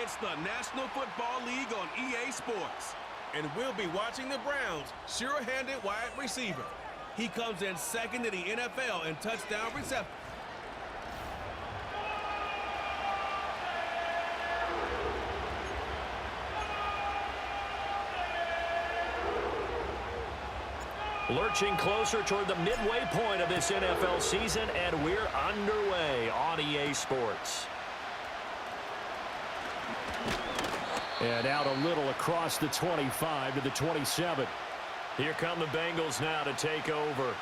It's the National Football League on EA Sports. And we'll be watching the Browns' sure-handed wide receiver. He comes in second in the NFL in touchdown reception. Lurching closer toward the midway point of this NFL season, and we're underway on EA Sports. And out a little across the 25 to the 27. Here come the Bengals now to take over.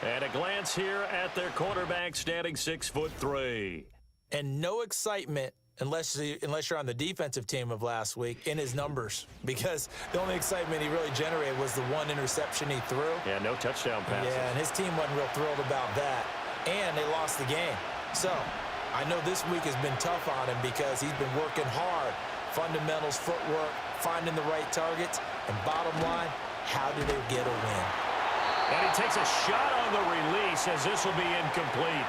And a glance here at their quarterback standing 6'3". And no excitement unless you're on the defensive team of last week in his numbers, because the only excitement he really generated was the one interception he threw. Yeah, no touchdown passes. Yeah, and his team wasn't real thrilled about that. And they lost the game. So I know this week has been tough on him because he's been working hard. Fundamentals, footwork, finding the right targets, and bottom line, how do they get a win? And he takes a shot on the release as this will be incomplete.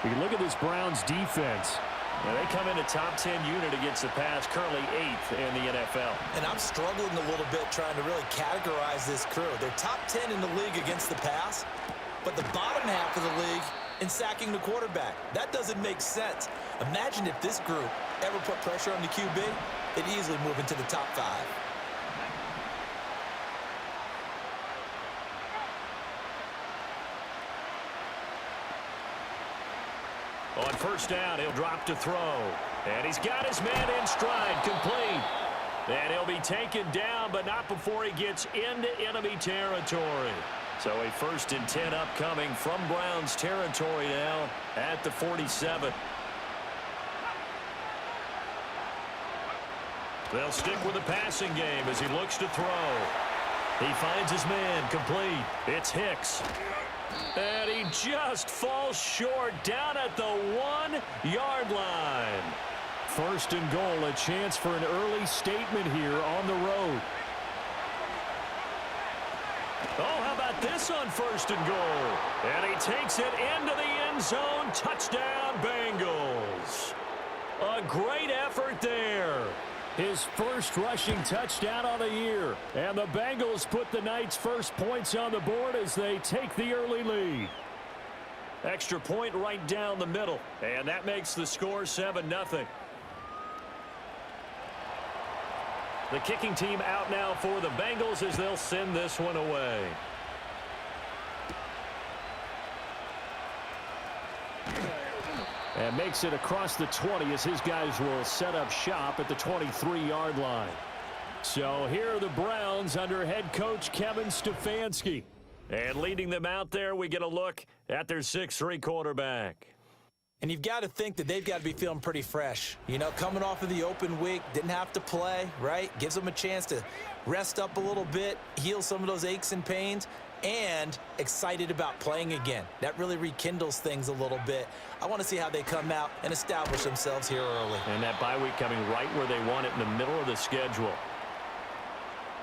You look at this Browns defense. Now they come in a top 10 unit against the pass, currently 8th in the NFL. And I'm struggling a little bit trying to really categorize this crew. They're top 10 in the league against the pass, but the bottom half of the league in sacking the quarterback. That doesn't make sense. Imagine if this group ever put pressure on the QB, they'd easily move into the top 5. On first down, he'll drop to throw. And he's got his man in stride, complete. And he'll be taken down, but not before he gets into enemy territory. So a 1st and 10 upcoming from Browns territory now at the 47. They'll stick with the passing game as he looks to throw. He finds his man, complete. It's Hicks. And he just falls short down at the 1-yard line. 1st and goal, a chance for an early statement here on the road. Oh, how about this on 1st and goal? And he takes it into the end zone. Touchdown, Bengals. A great effort there. His first rushing touchdown on the year. And the Bengals put the night's first points on the board as they take the early lead. Extra point right down the middle. And that makes the score 7-0. The kicking team out now for the Bengals as they'll send this one away. And makes it across the 20 as his guys will set up shop at the 23-yard line. So here are the Browns under head coach Kevin Stefanski. And leading them out there, we get a look at their 6'3" quarterback. And you've got to think that they've got to be feeling pretty fresh. You know, coming off of the open week, didn't have to play, right? Gives them a chance to rest up a little bit, heal some of those aches and pains, and excited about playing again. That really rekindles things a little bit. I want to see how they come out and establish themselves here early. And that bye week coming right where they want it in the middle of the schedule.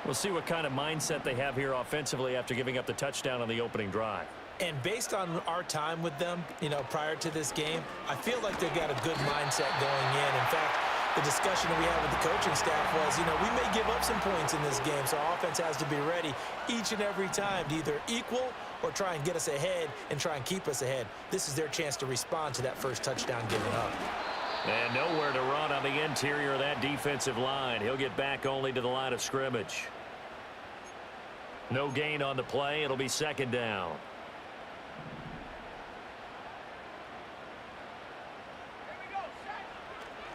We'll see what kind of mindset they have here offensively after giving up the touchdown on the opening drive. And based on our time with them, you know, prior to this game, I feel like they've got a good mindset going in. In fact, the discussion that we had with the coaching staff was, you know, we may give up some points in this game, so our offense has to be ready each and every time to either equal or try and get us ahead and try and keep us ahead. This is their chance to respond to that first touchdown given up. And nowhere to run on the interior of that defensive line. He'll get back only to the line of scrimmage. No gain on the play. It'll be 2nd down.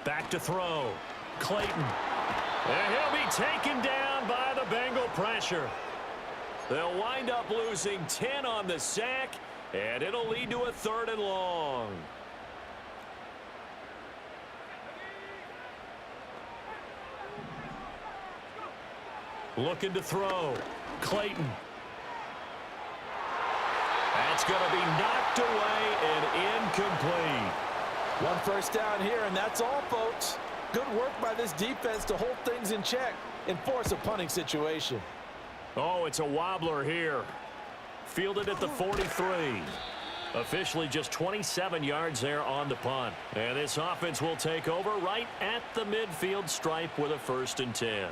Back to throw. Clayton. And he'll be taken down by the Bengal pressure. They'll wind up losing 10 on the sack, and it'll lead to a 3rd and long. Looking to throw. Clayton. That's going to be knocked away and incomplete. 1 first down here, and that's all, folks. Good work by this defense to hold things in check and force a punting situation. Oh, it's a wobbler here. Fielded at the 43. Officially just 27 yards there on the punt. And this offense will take over right at the midfield stripe with a 1st and 10.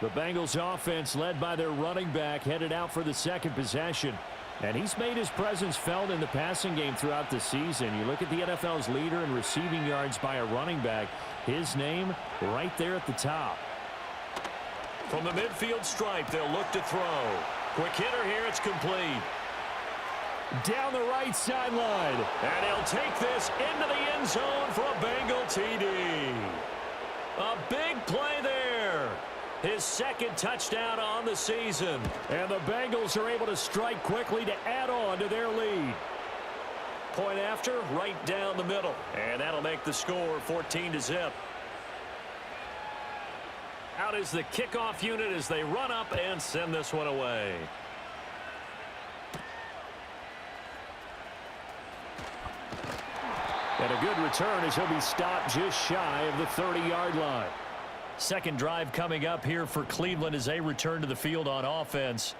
The Bengals offense, led by their running back, headed out for the second possession. And he's made his presence felt in the passing game throughout the season. You look at the NFL's leader in receiving yards by a running back. His name right there at the top. From the midfield stripe, they'll look to throw. Quick hitter here, it's complete. Down the right sideline. And he'll take this into the end zone for a Bengal TD. A big play there. His 2nd touchdown on the season. And the Bengals are able to strike quickly to add on to their lead. Point after, right down the middle. And that'll make the score 14-0. Out is the kickoff unit as they run up and send this one away. And a good return as he'll be stopped just shy of the 30-yard line. Second drive coming up here for Cleveland as they return to the field on offense.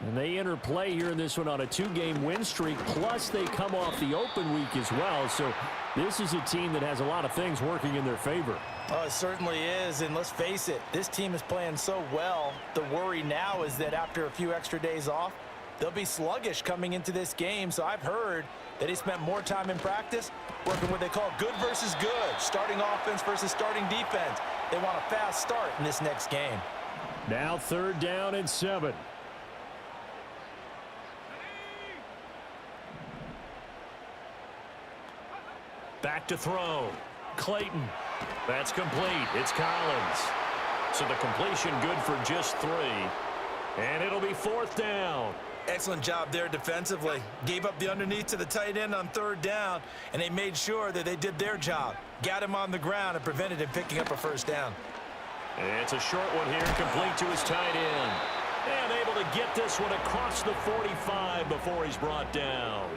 And they enter play here in this one on a 2-game win streak, plus they come off the open week as well. So this is a team that has a lot of things working in their favor. Oh, it certainly is, and let's face it, this team is playing so well. The worry now is that after a few extra days off, they'll be sluggish coming into this game. So I've heard that he spent more time in practice working what they call good versus good, starting offense versus starting defense. They want a fast start in this next game. Now 3rd down and 7. Back to throw. Clayton. That's complete. It's Collins. So the completion good for just 3. And it'll be 4th down. Excellent job there defensively. Gave up the underneath to the tight end on 3rd down, and they made sure that they did their job. Got him on the ground and prevented him picking up a 1st down. It's a short one here, complete to his tight end. And able to get this one across the 45 before he's brought down.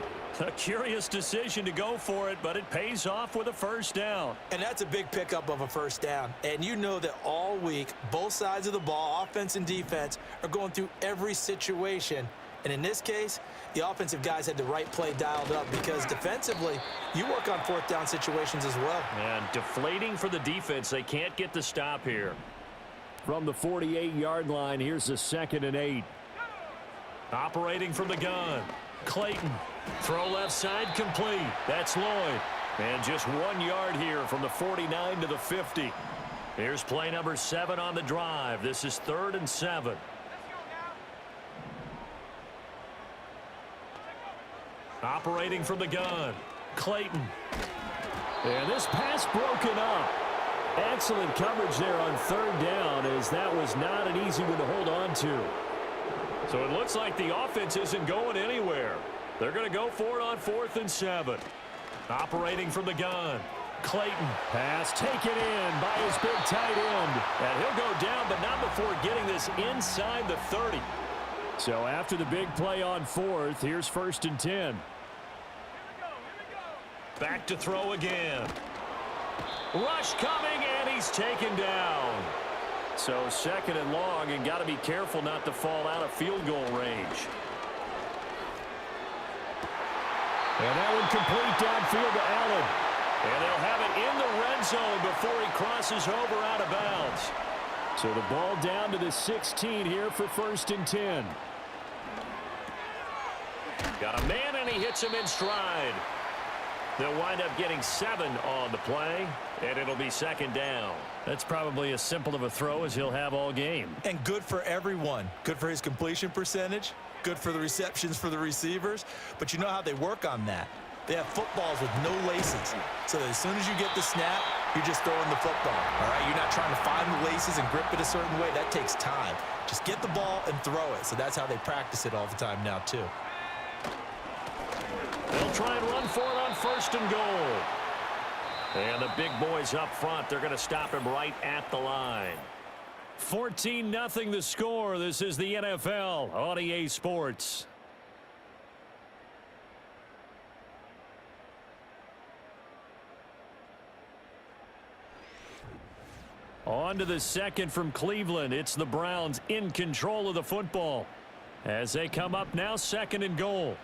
A curious decision to go for it, but it pays off with a 1st down. And that's a big pickup of a 1st down. And you know that all week, both sides of the ball, offense and defense, are going through every situation. And in this case, the offensive guys had the right play dialed up because defensively, you work on 4th down situations as well. And deflating for the defense. They can't get the stop here. From the 48-yard line, here's a 2nd and 8. Operating from the gun. Clayton. Throw left side complete. That's Lloyd. And just 1 yard here from the 49 to the 50. Here's play number 7 on the drive. This is 3rd and 7. Operating from the gun. Clayton. And this pass broken up. Excellent coverage there on 3rd down, as that was not an easy one to hold on to. So it looks like the offense isn't going anywhere. They're going to go for it on 4th and 7. Operating from the gun. Clayton. Pass taken in by his big tight end. And he'll go down, but not before getting this inside the 30. So after the big play on 4th, here's 1st and 10. Back to throw again. Rush coming, and he's taken down. So 2nd and long, and got to be careful not to fall out of field goal range. And that one complete downfield to Allen. And they'll have it in the red zone before he crosses over out of bounds. So the ball down to the 16 here for 1st and 10. Got a man, and he hits him in stride. They'll wind up getting 7 on the play, and it'll be 2nd down. That's probably as simple of a throw as he'll have all game. And good for everyone. Good for his completion percentage. Good for the receptions for the receivers. But you know how they work on that. They have footballs with no laces. So that as soon as you get the snap, you're just throwing the football. All right? You're not trying to find the laces and grip it a certain way. That takes time. Just get the ball and throw it. So that's how they practice it all the time now, too. They'll try and run for it on 1st and goal. And the big boys up front, they're going to stop him right at the line. 14-0 the score. This is the NFL on EA Sports. On to the 2nd from Cleveland. It's the Browns in control of the football as they come up now 2nd and goal.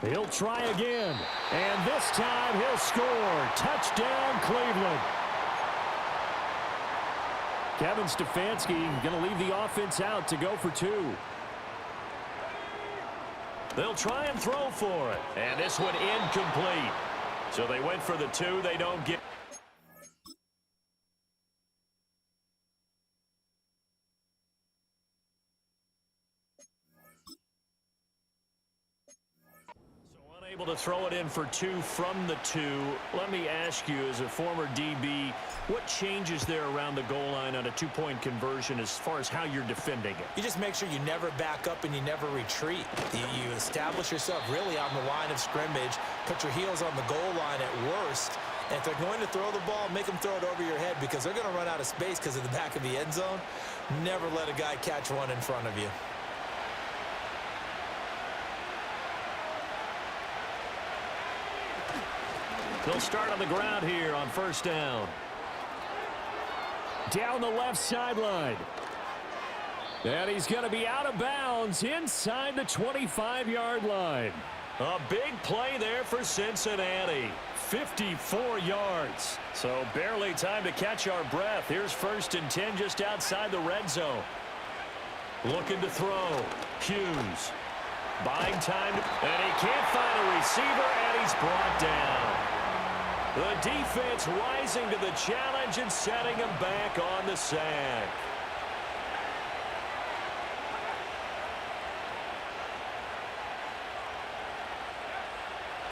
He'll try again. And this time he'll score. Touchdown, Cleveland. Kevin Stefanski going to leave the offense out to go for 2. They'll try and throw for it. And this one incomplete. So they went for the 2. They don't get. Able to throw it in for 2 from the 2. Let me ask you, as a former DB, what changes there around the goal line on a 2-point conversion as far as how you're defending it? You just make sure you never back up and you never retreat. You establish yourself really on the line of scrimmage, put your heels on the goal line at worst, and if they're going to throw the ball, make them throw it over your head because they're going to run out of space because of the back of the end zone. Never let a guy catch one in front of you. They'll start on the ground here on first down. Down the left sideline. And he's going to be out of bounds inside the 25-yard line. A big play there for Cincinnati. 54 yards. So barely time to catch our breath. Here's 1st and 10 just outside the red zone. Looking to throw. Hughes. Buying time. And he can't find a receiver, and he's brought down. The defense rising to the challenge and setting him back on the sack.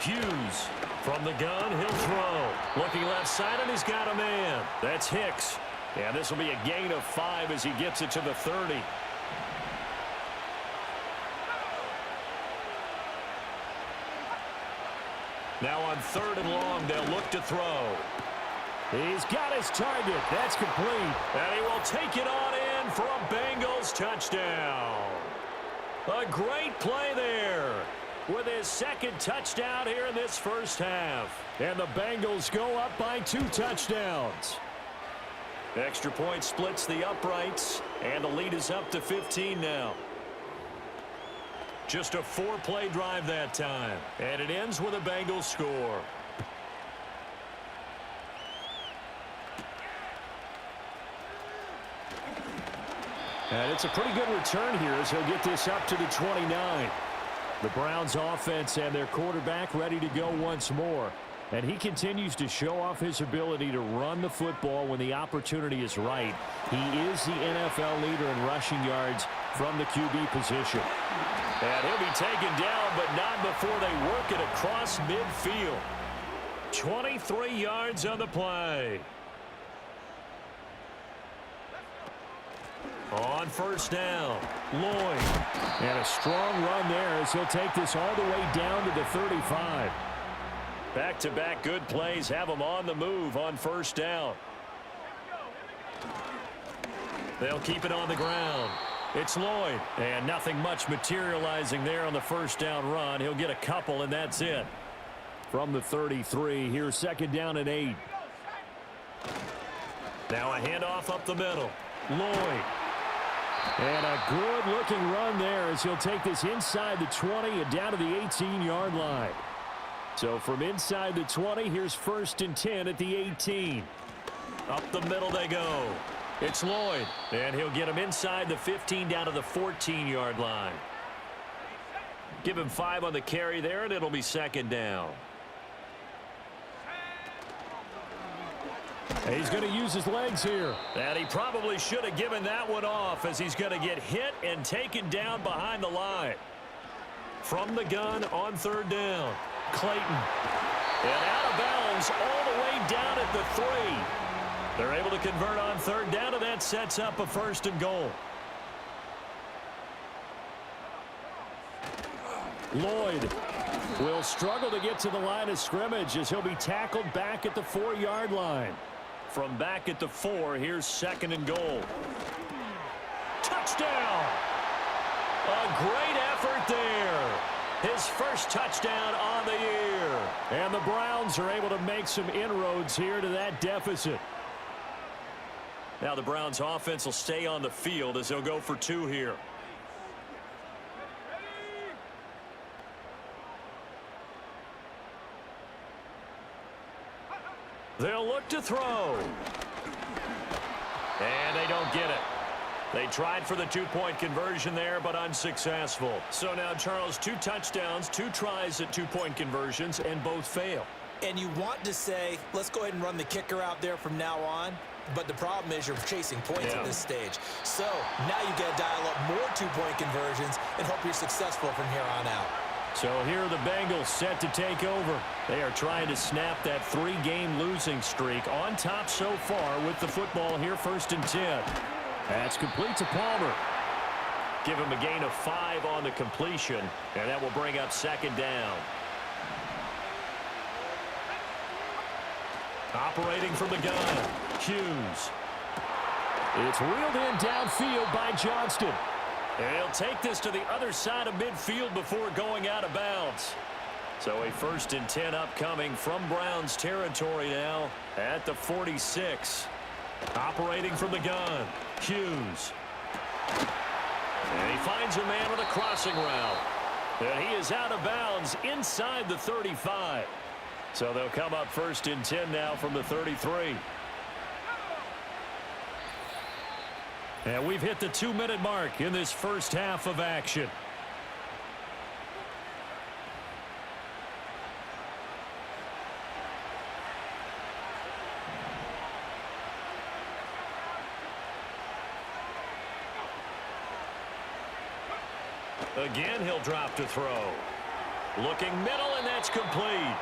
Hughes from the gun, he'll throw. Looking left side, and he's got a man. That's Hicks. And this will be a gain of 5 as he gets it to the 30. Now on 3rd and long, they'll look to throw. He's got his target. That's complete. And he will take it on in for a Bengals touchdown. A great play there with his 2nd touchdown here in this first half. And the Bengals go up by 2 touchdowns. Extra point splits the uprights, and the lead is up to 15 now. Just a 4-play drive that time. And it ends with a Bengals score. And it's a pretty good return here as he'll get this up to the 29. The Browns offense and their quarterback ready to go once more. And he continues to show off his ability to run the football when the opportunity is right. He is the NFL leader in rushing yards from the QB position. And he'll be taken down, but not before they work it across midfield. 23 yards on the play. On first down, Lloyd. And a strong run there as he'll take this all the way down to the 35. Back-to-back good plays have him on the move on first down. They'll keep it on the ground. It's Lloyd. And nothing much materializing there on the first down run. He'll get a couple, and that's it. From the 33, here's 2nd down and 8. Now a handoff up the middle. Lloyd. And a good-looking run there as he'll take this inside the 20 and down to the 18-yard line. So from inside the 20, here's 1st and 10 at the 18. Up the middle they go. It's Lloyd. And he'll get him inside the 15 down to the 14-yard line. Give him 5 on the carry there, and it'll be 2nd down. He's going to use his legs here. And he probably should have given that one off as he's going to get hit and taken down behind the line. From the gun on 3rd down. Clayton. And out of bounds all the way down at the 3. They're able to convert on 3rd down, and that sets up a 1st and goal. Lloyd will struggle to get to the line of scrimmage as he'll be tackled back at the 4-yard line. From back at the 4, here's 2nd and goal. Touchdown! A great effort there. His first touchdown on the year. And the Browns are able to make some inroads here to that deficit. Now the Browns offense will stay on the field as they'll go for 2 here. They'll look to throw. And they don't get it. They tried for the two-point conversion there, but unsuccessful. So now, Charles, 2 touchdowns, 2 tries at two-point conversions, and both fail. And you want to say, let's go ahead and run the kicker out there from now on. But the problem is you're chasing points at this stage. So now you got to dial up more two-point conversions and hope you're successful from here on out. So here are the Bengals set to take over. They are trying to snap that 3-game losing streak, on top so far with the football here, 1st and 10. That's complete to Palmer. Give him a gain of 5 on the completion, and that will bring up 2nd down. Operating from the gun, Hughes. It's reeled in downfield by Johnston. And he'll take this to the other side of midfield before going out of bounds. So a 1st and 10 upcoming from Browns territory now at the 46. Operating from the gun, Hughes. And he finds a man with a crossing route. And he is out of bounds inside the 35. So they'll come up 1st and 10 now from the 33. And we've hit the 2-minute mark in this first half of action. Again, he'll drop to throw. Looking middle, and that's complete.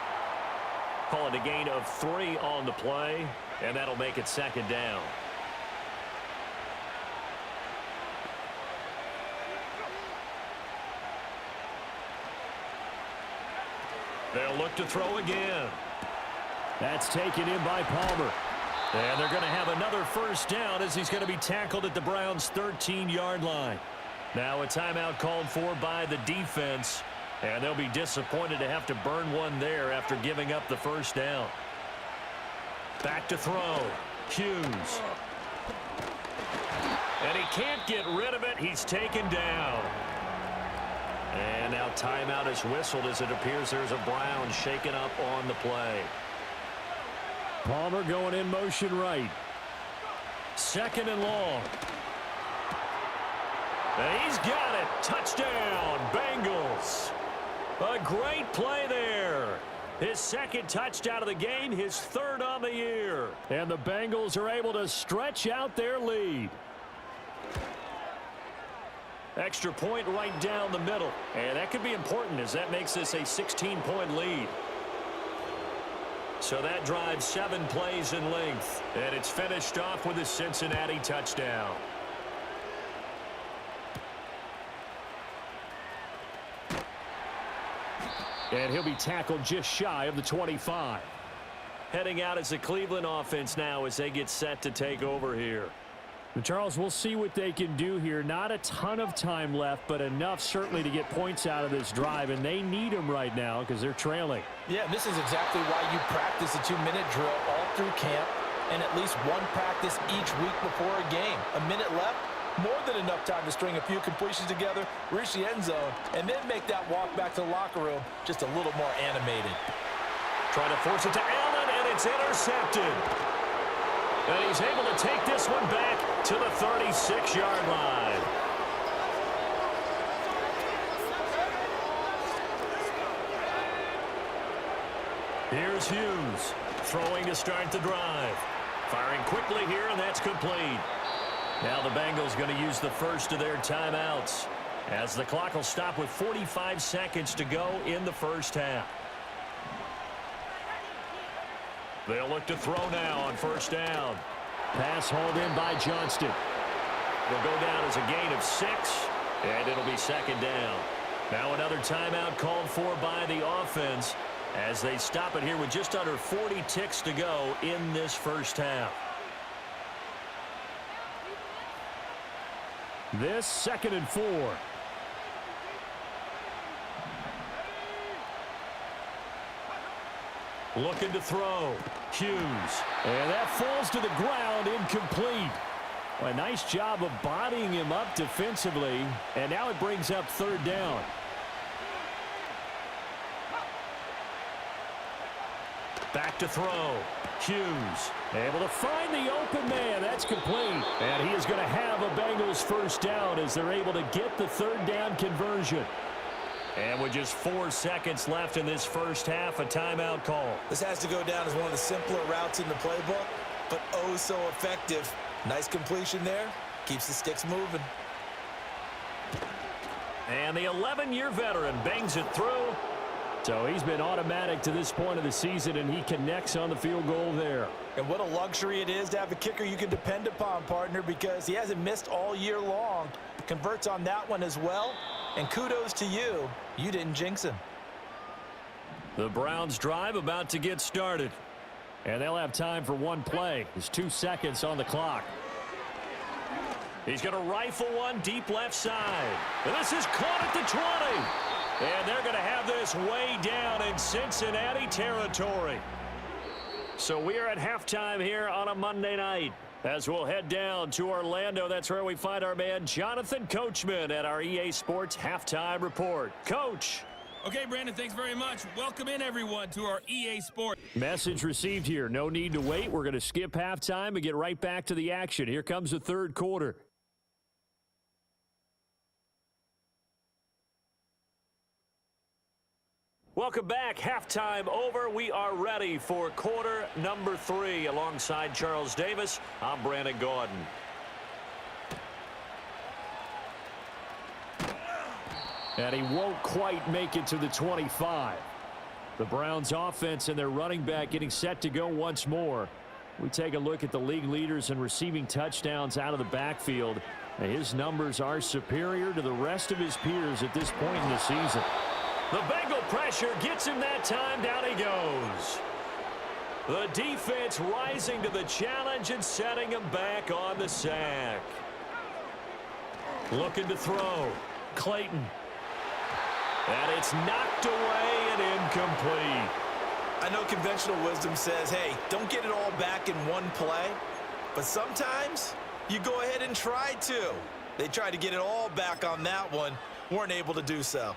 Call it a gain of 3 on the play, and that'll make it 2nd down. They'll look to throw again. That's taken in by Palmer. And they're going to have another 1st down as he's going to be tackled at the Browns' 13-yard line. Now a timeout called for by the defense, and they'll be disappointed to have to burn one there after giving up the 1st down. Back to throw. Hughes. And he can't get rid of it. He's taken down. And now timeout is whistled as it appears there's a Brown shaken up on the play. Palmer going in motion right. 2nd and long. And he's got it. Touchdown, Bengals. A great play there. His 2nd touchdown of the game, his 3rd on the year. And the Bengals are able to stretch out their lead. Extra point right down the middle. And that could be important as that makes this a 16-point lead. So that drives 7 plays in length. And it's finished off with a Cincinnati touchdown. And he'll be tackled just shy of the 25. Heading out as the Cleveland offense now as they get set to take over here. Charles, we'll see what they can do here. Not a ton of time left, but enough certainly to get points out of this drive, and they need them right now because they're trailing. Yeah, this is exactly why you practice a 2-minute drill all through camp and at least one practice each week before a game. A minute left, more than enough time to string a few completions together, reach the end zone, and then make that walk back to the locker room just a little more animated. Trying to force it to Allen, and it's intercepted. And he's able to take this one back to the 36-yard line. Here's Hughes, throwing to start the drive. Firing quickly here, and that's complete. Now the Bengals going to use the first of their timeouts as the clock will stop with 45 seconds to go in the first half. They'll look to throw now on 1st down. Pass hauled in by Johnston. Will go down as a gain of 6, and it'll be 2nd down. Now another timeout called for by the offense as they stop it here with just under 40 ticks to go in this first half. This 2nd and 4. Looking to throw. Hughes. And that falls to the ground, incomplete. A nice job of bodying him up defensively, and now it brings up 3rd down. Back to throw. Hughes. Able to find the open man. That's complete. And he is going to have a Bengals first down as they're able to get the third down conversion. And with just 4 seconds left in this first half, a timeout call. This has to go down as one of the simpler routes in the playbook, but oh so effective. Nice completion there. Keeps the sticks moving. And the 11-year veteran bangs it through. So he's been automatic to this point of the season, and he connects on the field goal there. And what a luxury it is to have a kicker you can depend upon, partner, because he hasn't missed all year long. Converts on that one as well. And kudos to you. You didn't jinx him. The Browns drive about to get started. And they'll have time for one play. There's 2 seconds on the clock. He's going to rifle one deep left side. And this is caught at the 20. And they're going to have this way down in Cincinnati territory. So we are at halftime here on a Monday night. As we'll head down to Orlando, that's where we find our man Jonathan Coachman at our EA Sports Halftime Report. Coach. Okay, Brandon, thanks very much. Welcome in, everyone, to our EA Sports. Message received here. No need to wait. We're going to skip halftime and get right back to the action. Here comes the third quarter. Welcome back. Halftime over. We are ready for quarter number 3. Alongside Charles Davis, I'm Brandon Gordon. And he won't quite make it to the 25. The Browns offense and their running back getting set to go once more. We take a look at the league leaders in receiving touchdowns out of the backfield. And his numbers are superior to the rest of his peers at this point in the season. The Bengal pressure gets him that time. Down he goes. The defense rising to the challenge and setting him back on the sack. Looking to throw. Clayton. And it's knocked away and incomplete. I know conventional wisdom says, hey, don't get it all back in one play. But sometimes you go ahead and try to. They tried to get it all back on that one. Weren't able to do so.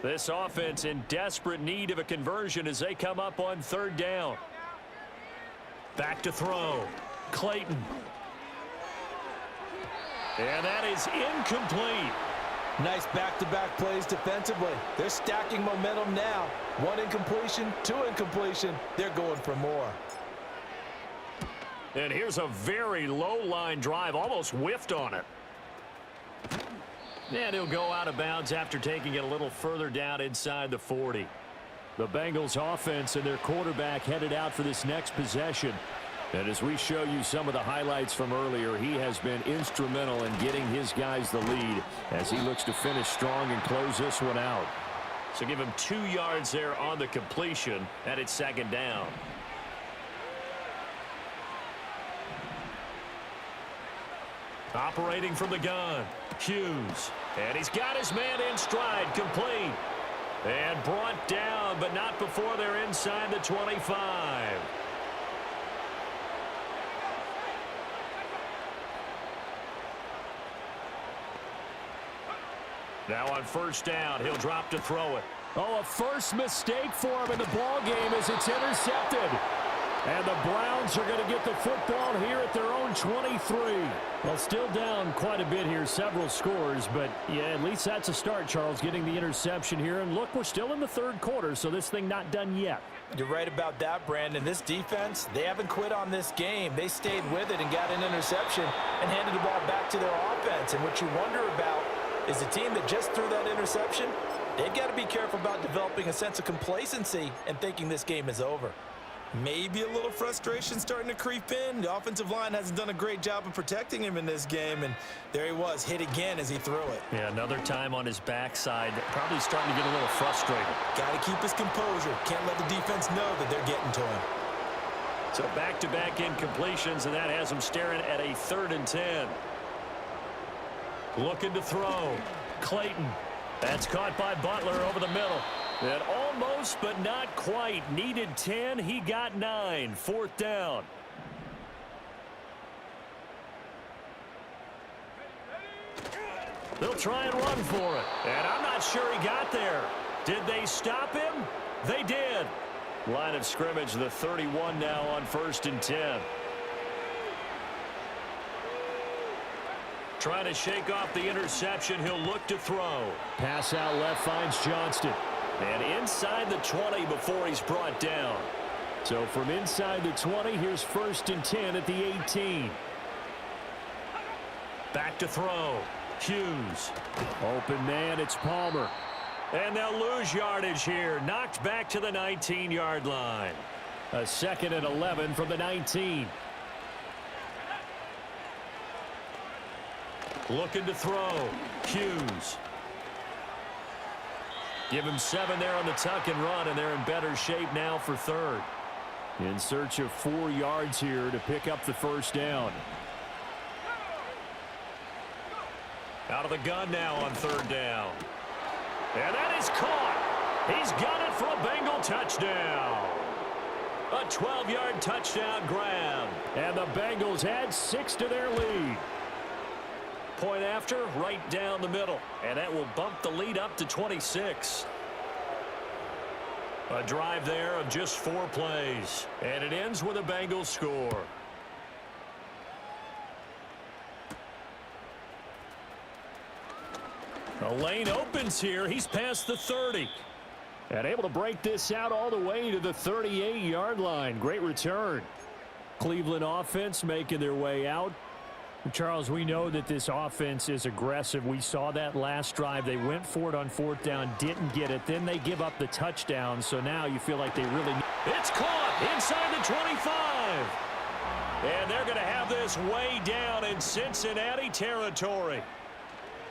This offense in desperate need of a conversion as they come up on third down. Back to throw. Clayton. And that is incomplete. Nice back-to-back plays defensively. They're stacking momentum now. 1 incompletion, 2 incompletion. They're going for more. And here's a very low-line drive. Almost whiffed on it. And he'll go out of bounds after taking it a little further down inside the 40. The Bengals offense and their quarterback headed out for this next possession. And as we show you some of the highlights from earlier, he has been instrumental in getting his guys the lead as he looks to finish strong and close this one out. So give him 2 yards there on the completion, and it's second down. Operating from the gun, Hughes. And he's got his man in stride, complete. And brought down, but not before they're inside the 25. Now on first down, he'll drop to throw it. Oh, a first mistake for him in the ball game as it's intercepted. And the Browns are going to get the football here at their own 23. Well, still down quite a bit here, several scores, but yeah, at least that's a start, Charles, getting the interception here. And look, we're still in the third quarter, so this thing not done yet. You're right about that, Brandon. This defense, they haven't quit on this game. They stayed with it and got an interception and handed the ball back to their offense. And what you wonder about is the team that just threw that interception, they've got to be careful about developing a sense of complacency and thinking this game is over. Maybe a little frustration starting to creep in. The offensive line hasn't done a great job of protecting him in this game, and there he was, hit again as he threw it. Yeah, another time on his backside, probably starting to get a little frustrated. Got to keep his composure. Can't let the defense know that they're getting to him. So back-to-back incompletions, and that has him staring at a 3rd and 10. Looking to throw. Clayton. That's caught by Butler over the middle. And almost, but not quite. Needed 10. He got 9. 4th down. They'll try and run for it. And I'm not sure he got there. Did they stop him? They did. Line of scrimmage, the 31 now on 1st and 10. Trying to shake off the interception. He'll look to throw. Pass out left finds Johnston. And inside the 20 before he's brought down. So from inside the 20, here's 1st and 10 at the 18. Back to throw. Hughes. Open man, it's Palmer. And they'll lose yardage here. Knocked back to the 19-yard line. A 2nd and 11 from the 19. Looking to throw. Hughes. Give him 7 there on the tuck and run, and they're in better shape now for 3rd. In search of 4 yards here to pick up the 1st down. Out of the gun now on 3rd down. And that is caught. He's got it for a Bengal touchdown. A 12-yard touchdown grab. And the Bengals add 6 to their lead. Point after, right down the middle. And that will bump the lead up to 26. A drive there of just 4 plays. And it ends with a Bengals score. The lane opens here. He's past the 30. And able to break this out all the way to the 38-yard line. Great return. Cleveland offense making their way out. Charles, we know that this offense is aggressive. We saw that last drive. They went for it on 4th down, didn't get it. Then they give up the touchdown. So now you feel like they really need. It's caught inside the 25. And they're going to have this way down in Cincinnati territory.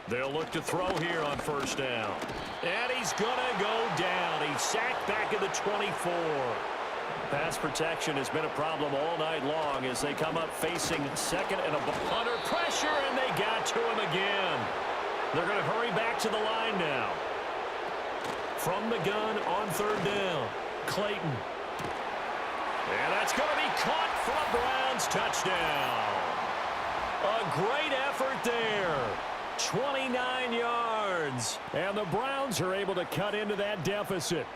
They'll look to throw here on 1st down. And he's going to go down. He's sacked back at the 24. Pass protection has been a problem all night long as they come up facing 2nd and under pressure, and they got to him again. They're going to hurry back to the line now. From the gun on 3rd down, Clayton. And that's going to be caught for a Browns touchdown. A great effort there. 29 yards. And the Browns are able to cut into that deficit.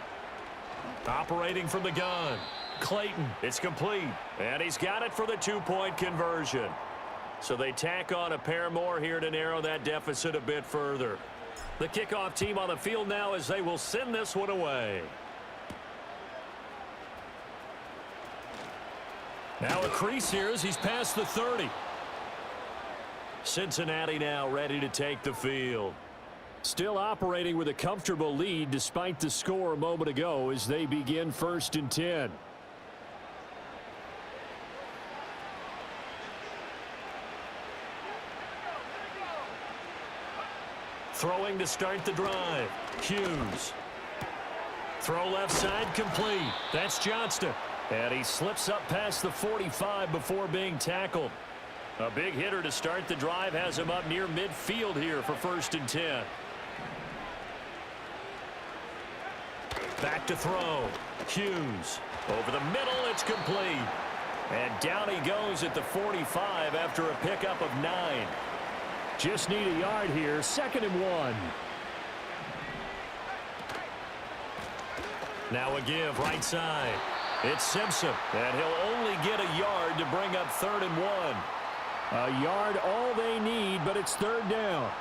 Operating from the gun. Clayton, it's complete. And he's got it for the 2-point conversion. So they tack on a pair more here to narrow that deficit a bit further. The kickoff team on the field now as they will send this one away. Now a crease here as he's past the 30. Cincinnati now ready to take the field. Still operating with a comfortable lead despite the score a moment ago as they begin 1st and 10. Throwing to start the drive. Hughes. Throw left side complete. That's Johnston. And he slips up past the 45 before being tackled. A big hitter to start the drive has him up near midfield here for 1st and 10. Back to throw. Hughes. Over the middle, it's complete. And down he goes at the 45 after a pickup of 9. Just need a yard here. 2nd and 1. Now a give right side. It's Simpson. And he'll only get a yard to bring up 3rd and 1. A yard all they need, but it's 3rd down.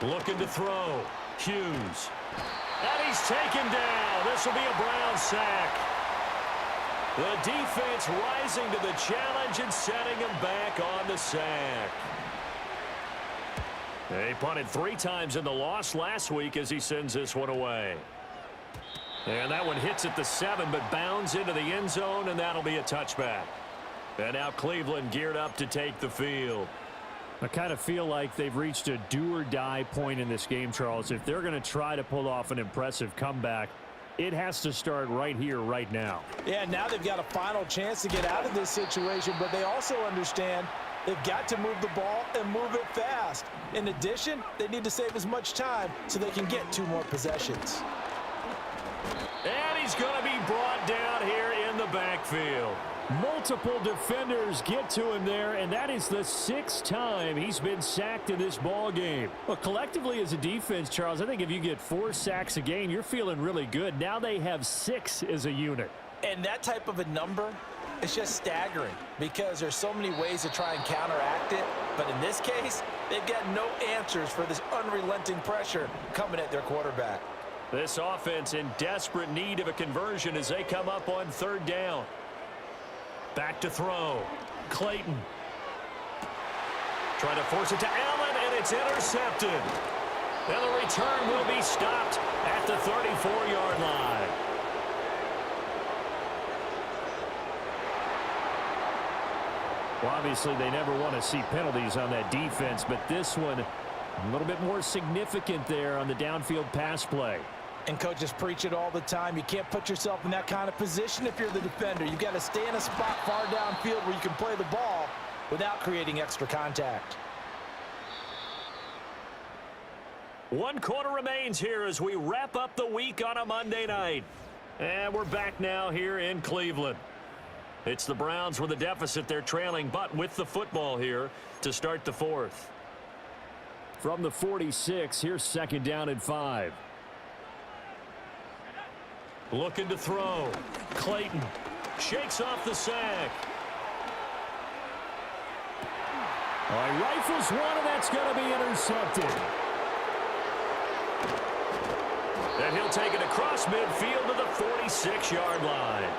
Looking to throw. Hughes. And he's taken down. This will be a Brown sack. The defense rising to the challenge and setting him back on the sack. They punted 3 times in the loss last week as he sends this one away. And that one hits at the 7, but bounds into the end zone, and that'll be a touchback. And now Cleveland geared up to take the field. I kind of feel like they've reached a do-or-die point in this game, Charles. If they're going to try to pull off an impressive comeback, it has to start right here, right now. Yeah, now they've got a final chance to get out of this situation, but they also understand they've got to move the ball and move it fast. In addition, they need to save as much time so they can get 2 more possessions. And he's going to be brought down here in the backfield. Multiple defenders get to him there, and that is the 6th time he's been sacked in this ball game. Well, collectively as a defense, Charles, I think if you get 4 sacks a game, you're feeling really good. Now they have 6 as a unit. And that type of a number, it's just staggering because there's so many ways to try and counteract it. But in this case, they've got no answers for this unrelenting pressure coming at their quarterback. This offense in desperate need of a conversion as they come up on 3rd down. Back to throw. Clayton. Trying to force it to Allen, and it's intercepted. And the return will be stopped at the 34-yard line. Well, obviously, they never want to see penalties on that defense, but this one a little bit more significant there on the downfield pass play. And coaches preach it all the time. You can't put yourself in that kind of position if you're the defender. You've got to stay in a spot far downfield where you can play the ball without creating extra contact. 1 quarter remains here as we wrap up the week on a Monday night. And we're back now here in Cleveland. It's the Browns with a deficit. They're trailing, but with the football here to start the 4th. From the 46, here's 2nd down and 5. Looking to throw. Clayton shakes off the sack. He rifles one, and that's going to be intercepted. And he'll take it across midfield to the 46-yard line.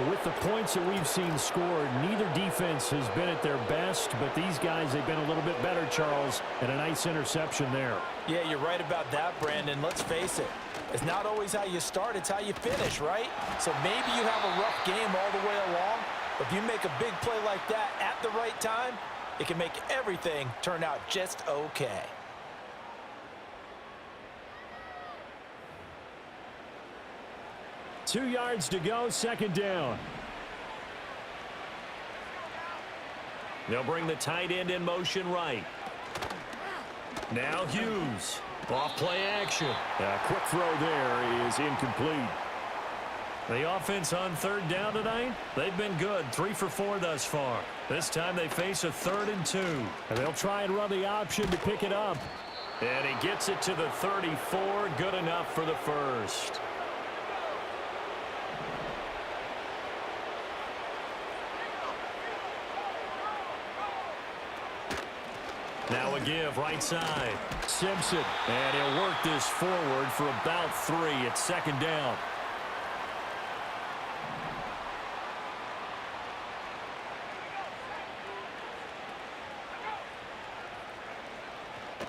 With the points that we've seen scored, neither defense has been at their best, but these guys, they've been a little bit better, Charles, and a nice interception there. Yeah, you're right about that, Brandon. Let's face it. It's not always how you start, it's how you finish, right? So maybe you have a rough game all the way along, but if you make a big play like that at the right time, it can make everything turn out just okay. Two yards to go, 2nd down. They'll bring the tight end in motion right. Now Hughes. Off play action. A quick throw there is incomplete. The offense on 3rd down tonight, they've been good. 3 for 4 thus far. This time they face a 3rd and 2. And they'll try and run the option to pick it up. And he gets it to the 34. Good enough for the first. Now a give right side. Simpson. And he'll work this forward for about 3. It's 2nd down.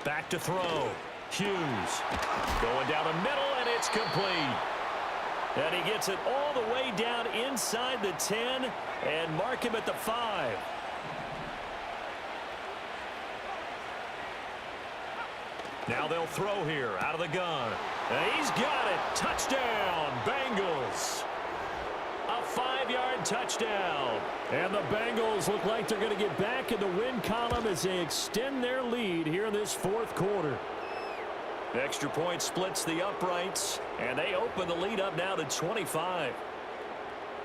Back to throw. Hughes. Going down the middle, and it's complete. And he gets it all the way down inside the 10 and mark him at the 5. Now they'll throw here out of the gun. And he's got it. Touchdown, Bengals. A 5-yard touchdown. And the Bengals look like they're going to get back in the win column as they extend their lead here in this 4th quarter. Extra point splits the uprights, and they open the lead up now to 25.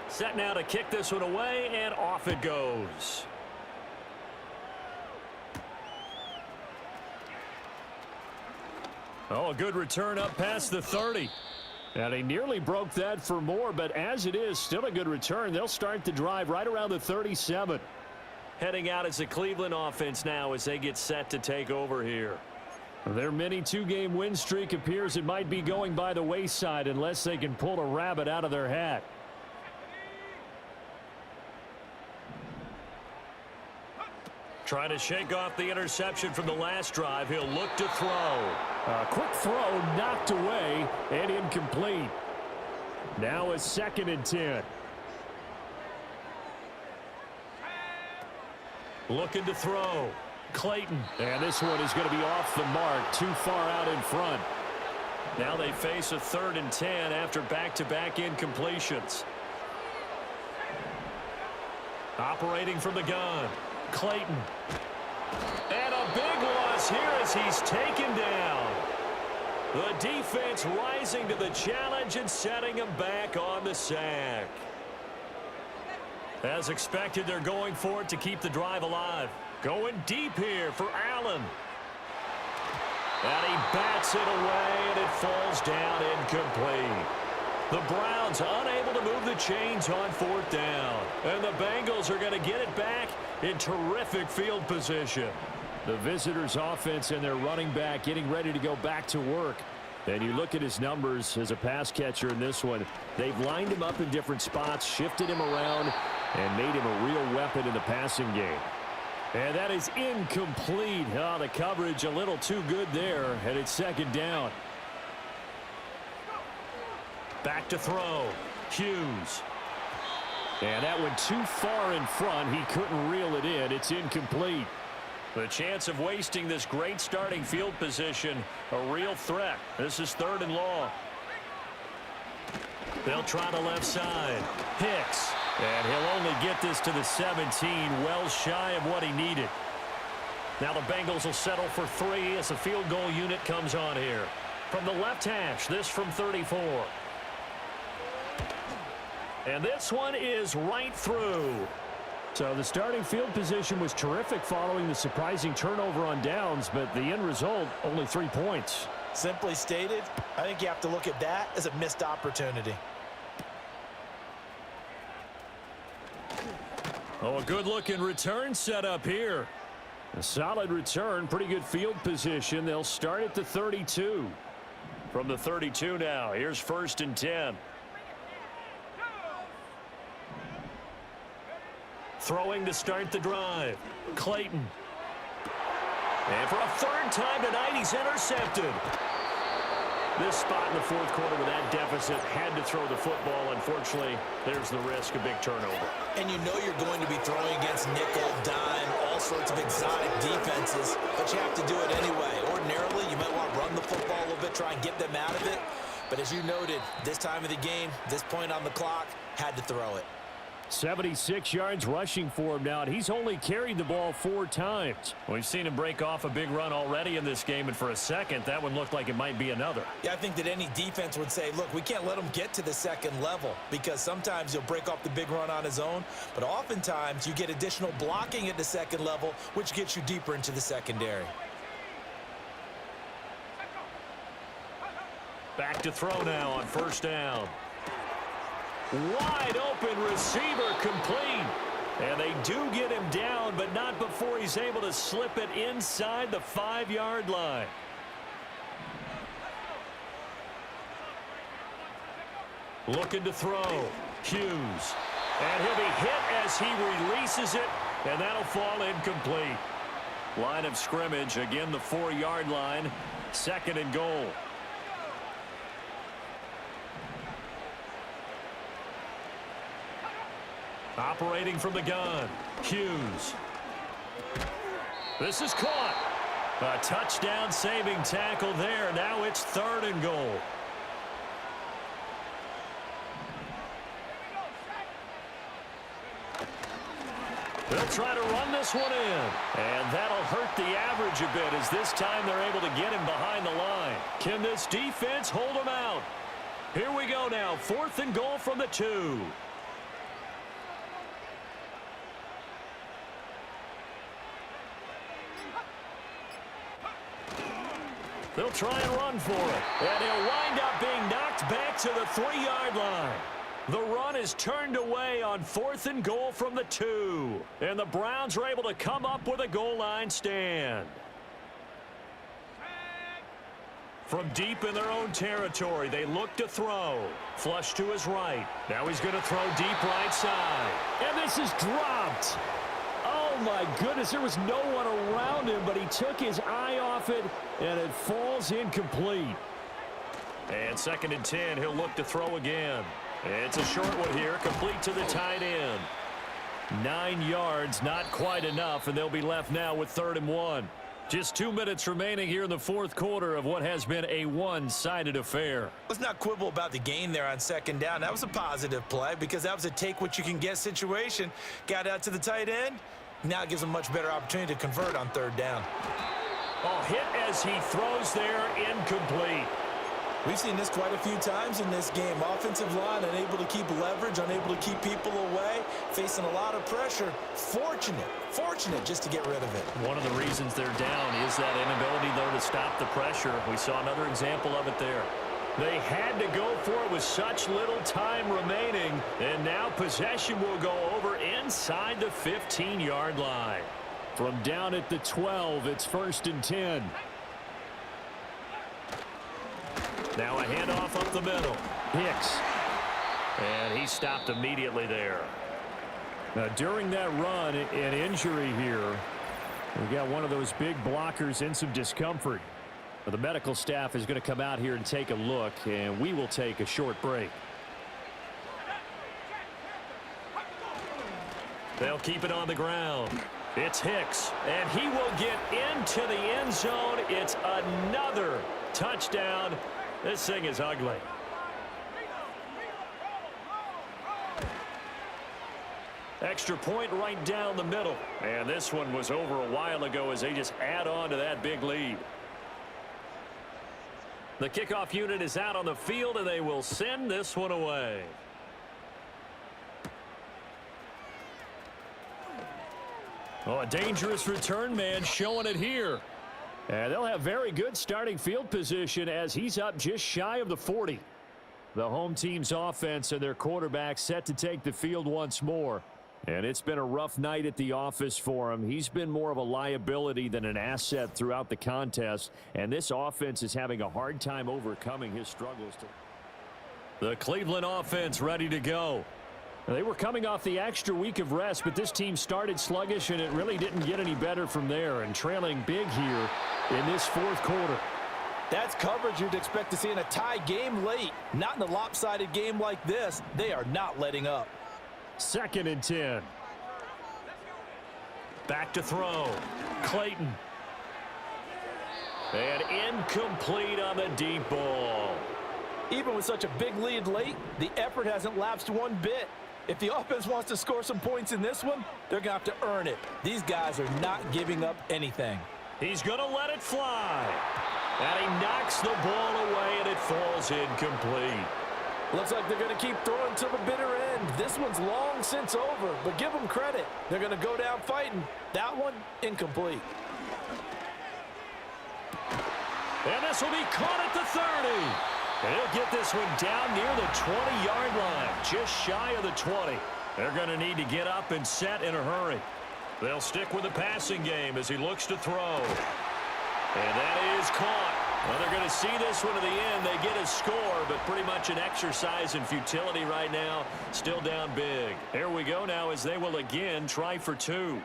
Set now to kick this one away, and off it goes. Oh, a good return up past the 30. And he nearly broke that for more, but as it is, still a good return. They'll start the drive right around the 37. Heading out as the Cleveland offense now as they get set to take over here. Their mini 2-game win streak appears it might be going by the wayside unless they can pull a rabbit out of their hat. Trying to shake off the interception from the last drive. He'll look to throw. A quick throw knocked away and incomplete. Now a 2nd and 10. Looking to throw. Clayton. And this one is going to be off the mark, too far out in front. Now they face a 3rd and 10 after back-to-back incompletions. Operating from the gun. Clayton. And a big loss here as he's taken down. The defense rising to the challenge and setting him back on the sack. As expected, they're going for it to keep the drive alive. Going deep here for Allen. And he bats it away, and it falls down incomplete. The Browns unable to move the chains on 4th down. And the Bengals are going to get it back in terrific field position. The visitors' offense and their running back getting ready to go back to work. And you look at his numbers as a pass catcher in this one. They've lined him up in different spots, shifted him around, and made him a real weapon in the passing game. And that is incomplete. Oh, the coverage a little too good there, and it's 2nd down. Back to throw. Hughes. And that went too far in front. He couldn't reel it in. It's incomplete. The chance of wasting this great starting field position, a real threat. This is 3rd and long. They'll try the left side. Hicks. And he'll only get this to the 17, well shy of what he needed. Now the Bengals will settle for 3 as the field goal unit comes on here. From the left hash, this from 34. And this one is right through. So the starting field position was terrific following the surprising turnover on downs, but the end result, only 3 points. Simply stated, I think you have to look at that as a missed opportunity. Oh, a good-looking return set up here. A solid return, pretty good field position. They'll start at the 32. From the 32 now, here's 1st and 10. Throwing to start the drive. Clayton. And for a 3rd time tonight, he's intercepted. This spot in the 4th quarter with that deficit had to throw the football. Unfortunately, there's the risk of big turnover. And you know you're going to be throwing against nickel, dime, all sorts of exotic defenses, but you have to do it anyway. Ordinarily, you might want to run the football a little bit, try and get them out of it. But as you noted, this time of the game, this point on the clock, had to throw it. 76 yards rushing for him now, and he's only carried the ball 4 times. We've seen him break off a big run already in this game, and for a second, that one looked like it might be another. Yeah, I think that any defense would say, look, we can't let him get to the 2nd level, because sometimes he'll break off the big run on his own, but oftentimes you get additional blocking at the 2nd level, which gets you deeper into the secondary. Back to throw now on 1st down. Wide open receiver complete. And they do get him down, but not before he's able to slip it inside the 5-yard line. Looking to throw. Hughes. And he'll be hit as he releases it, and that'll fall incomplete. Line of scrimmage, again the 4-yard line. 2nd and goal. Operating from the gun, Hughes. This is caught. A touchdown saving tackle there. Now it's 3rd and goal. They'll try to run this one in. And that'll hurt the average a bit as this time they're able to get him behind the line. Can this defense hold him out? Here we go now. 4th and goal from the 2. They'll try and run for it. And he'll wind up being knocked back to the 3-yard line. The run is turned away on 4th and goal from the 2. And the Browns are able to come up with a goal line stand. From deep in their own territory, they look to throw. Flush to his right. Now he's going to throw deep right side. And this is dropped. Oh, my goodness, there was no one around him, but he took his eye off it, and it falls incomplete. And 2nd and 10, he'll look to throw again. It's a short one here, complete to the tight end. 9 yards, not quite enough, and they'll be left now with 3rd and 1. Just 2 minutes remaining here in the 4th quarter of what has been a one-sided affair. Let's not quibble about the gain there on 2nd down. That was a positive play because that was a take-what-you-can-get situation. Got out to the tight end. Now it gives him a much better opportunity to convert on 3rd down. Oh, hit as he throws there, incomplete. We've seen this quite a few times in this game. Offensive line unable to keep leverage, unable to keep people away, facing a lot of pressure. Fortunate just to get rid of it. One of the reasons they're down is that inability, though, to stop the pressure. We saw another example of it there. They had to go for it with such little time remaining, and now possession will go over inside the 15-yard line. From down at the 12, it's 1st and 10. Now a handoff up the middle. Hicks. And he stopped immediately there. Now, during that run, an injury here. We got one of those big blockers in some discomfort. The medical staff is going to come out here and take a look, and we will take a short break. They'll keep it on the ground. It's Hicks, and he will get into the end zone. It's another touchdown. This thing is ugly. Extra point right down the middle. And this one was over a while ago as they just add on to that big lead. The kickoff unit is out on the field, and they will send this one away. Oh, a dangerous return man showing it here. And they'll have very good starting field position as he's up just shy of the 40. The home team's offense and their quarterback set to take the field once more. And it's been a rough night at the office for him. He's been more of a liability than an asset throughout the contest. And this offense is having a hard time overcoming his struggles. The Cleveland offense ready to go. They were coming off the extra week of rest, but this team started sluggish, and it really didn't get any better from there. And trailing big here in this 4th quarter. That's coverage you'd expect to see in a tie game late. Not in a lopsided game like this. They are not letting up. 2nd and 10. Back to throw. Clayton. And incomplete on the deep ball. Even with such a big lead late, the effort hasn't lapsed one bit. If the offense wants to score some points in this one, they're going to have to earn it. These guys are not giving up anything. He's going to let it fly. And he knocks the ball away, and it falls incomplete. Looks like they're going to keep throwing to the bitter end. This one's long since over, but give them credit. They're going to go down fighting. That one, incomplete. And this will be caught at the 30. And he'll get this one down near the 20-yard line, just shy of the 20. They're going to need to get up and set in a hurry. They'll stick with the passing game as he looks to throw. And that is caught. Well, they're going to see this one to the end. They get a score, but pretty much an exercise in futility right now. Still down big. Here we go now as they will again try for 2.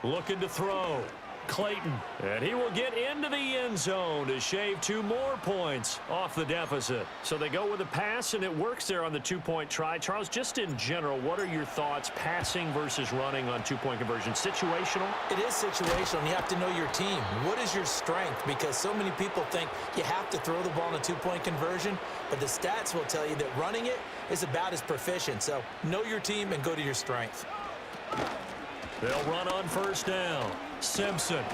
Looking to throw. Clayton. And he will get into the end zone to shave 2 more points off the deficit. So they go with a pass, and it works there on the 2-point try. Charles, just in general, what are your thoughts passing versus running on 2-point conversion? Situational? It is situational. You have to know your team. What is your strength? Because so many people think you have to throw the ball in a 2-point conversion, but the stats will tell you that running it is about as proficient. So know your team and go to your strength. They'll run on 1st down. Simpson.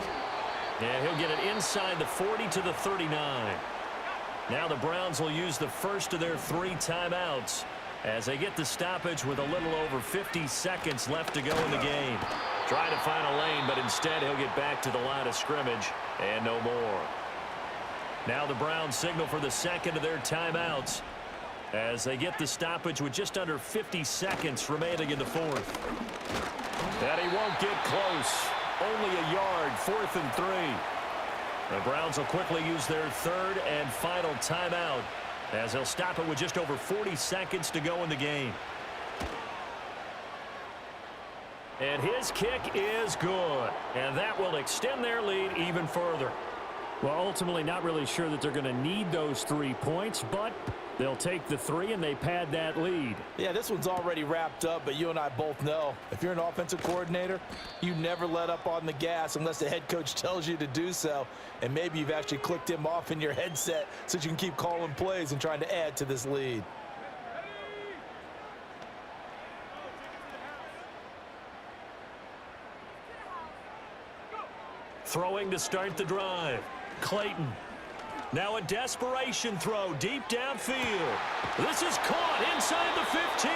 And he'll get it inside the 40 to the 39. Now the Browns will use the first of their 3 timeouts as they get the stoppage with a little over 50 seconds left to go in the game. Trying to find a lane, but instead he'll get back to the line of scrimmage and no more. Now the Browns signal for the 2nd of their timeouts as they get the stoppage with just under 50 seconds remaining in the 4th. And he won't get close. Only a yard, 4th and 3. The Browns will quickly use their 3rd and final timeout as they'll stop it with just over 40 seconds to go in the game. And his kick is good. And that will extend their lead even further. Well, ultimately not really sure that they're going to need those 3 points, but they'll take the 3 and they pad that lead. Yeah, this one's already wrapped up, but you and I both know if you're an offensive coordinator, you never let up on the gas unless the head coach tells you to do so. And maybe you've actually clicked him off in your headset so you can keep calling plays and trying to add to this lead. Throwing to start the drive. Clayton. Now a desperation throw deep downfield. This is caught inside the 15.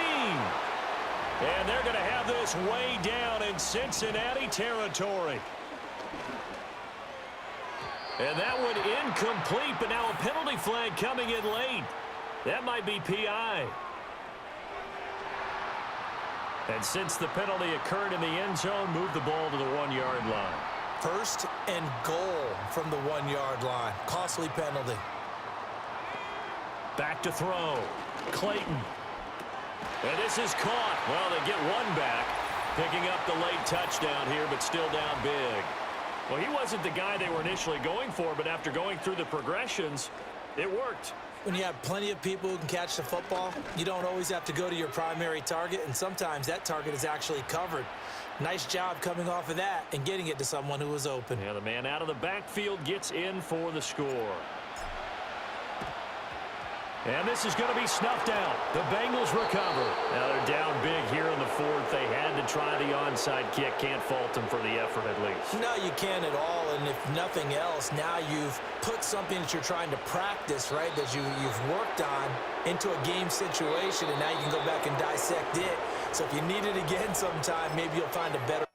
And they're going to have this way down in Cincinnati territory. And that one incomplete, but now a penalty flag coming in late. That might be PI. And since the penalty occurred in the end zone, move the ball to the 1-yard line. First and goal from the 1-yard line. Costly penalty. Back to throw. Clayton. And this is caught. Well, they get one back. Picking up the late touchdown here, but still down big. Well, he wasn't the guy they were initially going for, but after going through the progressions, it worked. When you have plenty of people who can catch the football, you don't always have to go to your primary target, and sometimes that target is actually covered. Nice job coming off of that and getting it to someone who was open. Yeah, the man out of the backfield gets in for the score. And this is going to be snuffed out. The Bengals recover. Now they're down big here in the fourth. They had to try the onside kick. Can't fault them for the effort at least. No, you can't at all. And if nothing else, now you've put something that you're trying to practice, right, that you've worked on into a game situation, and now you can go back and dissect it. So if you need it again sometime, maybe you'll find a better.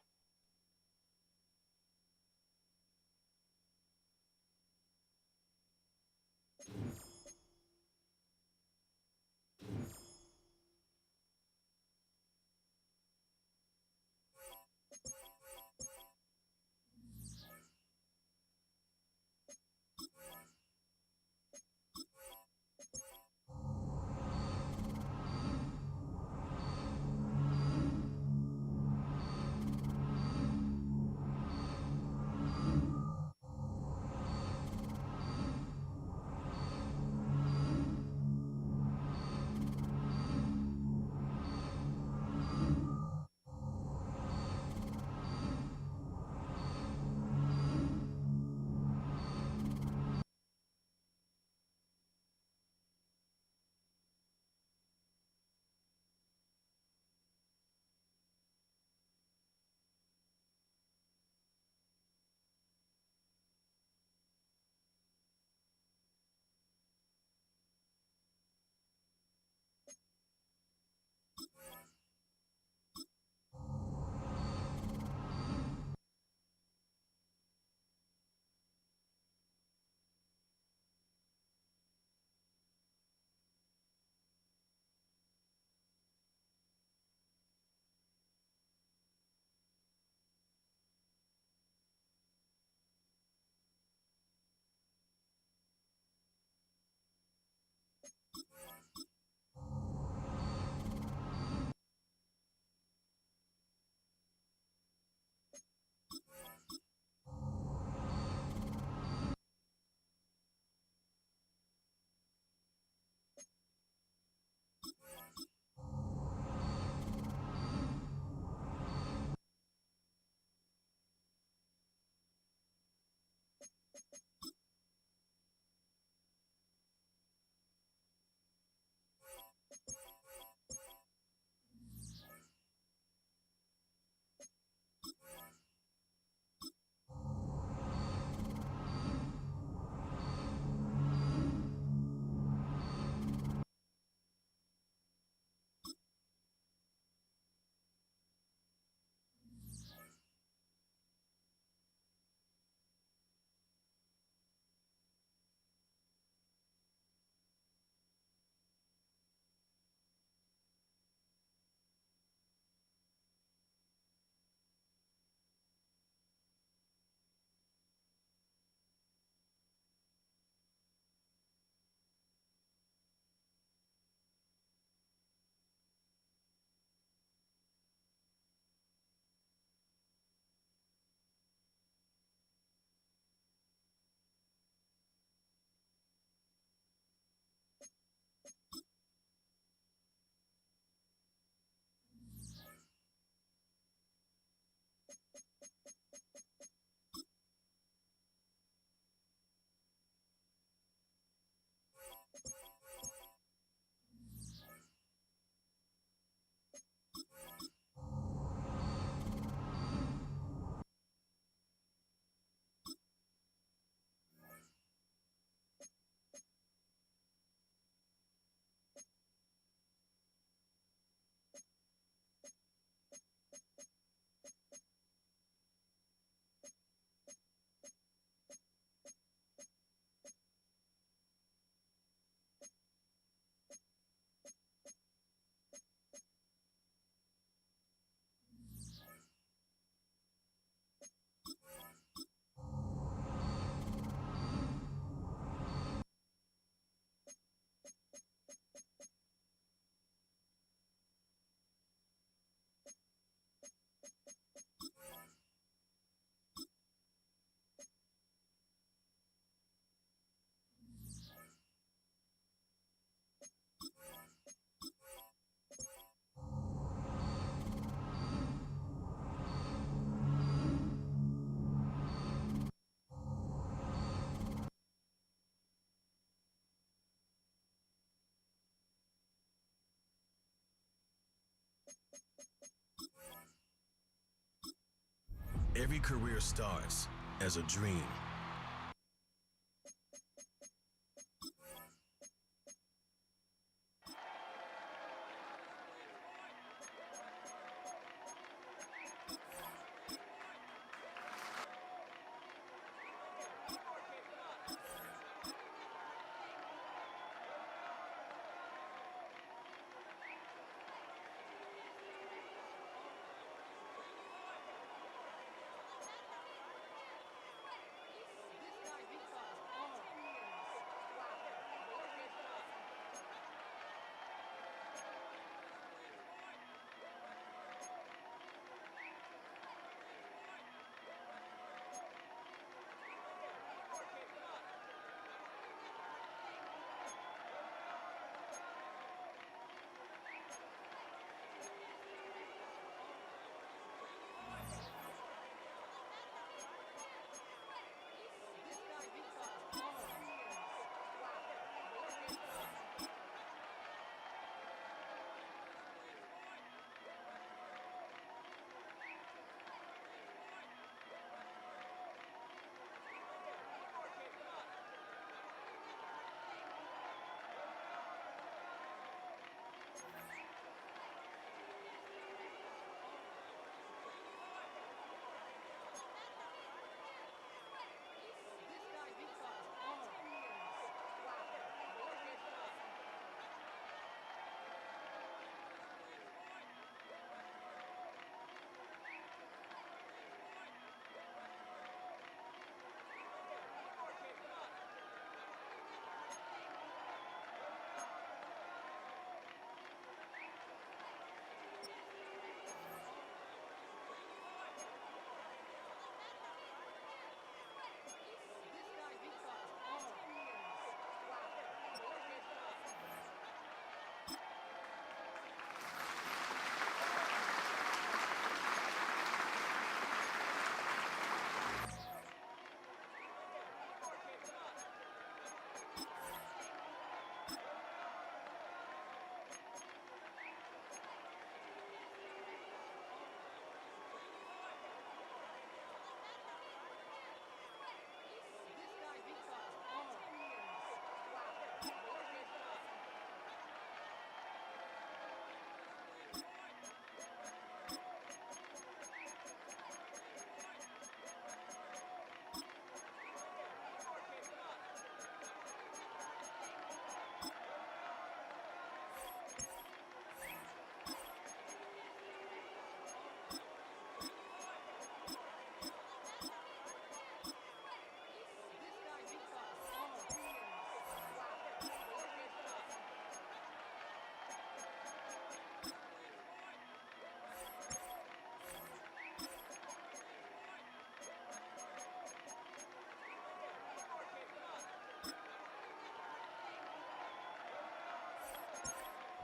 Every career starts as a dream.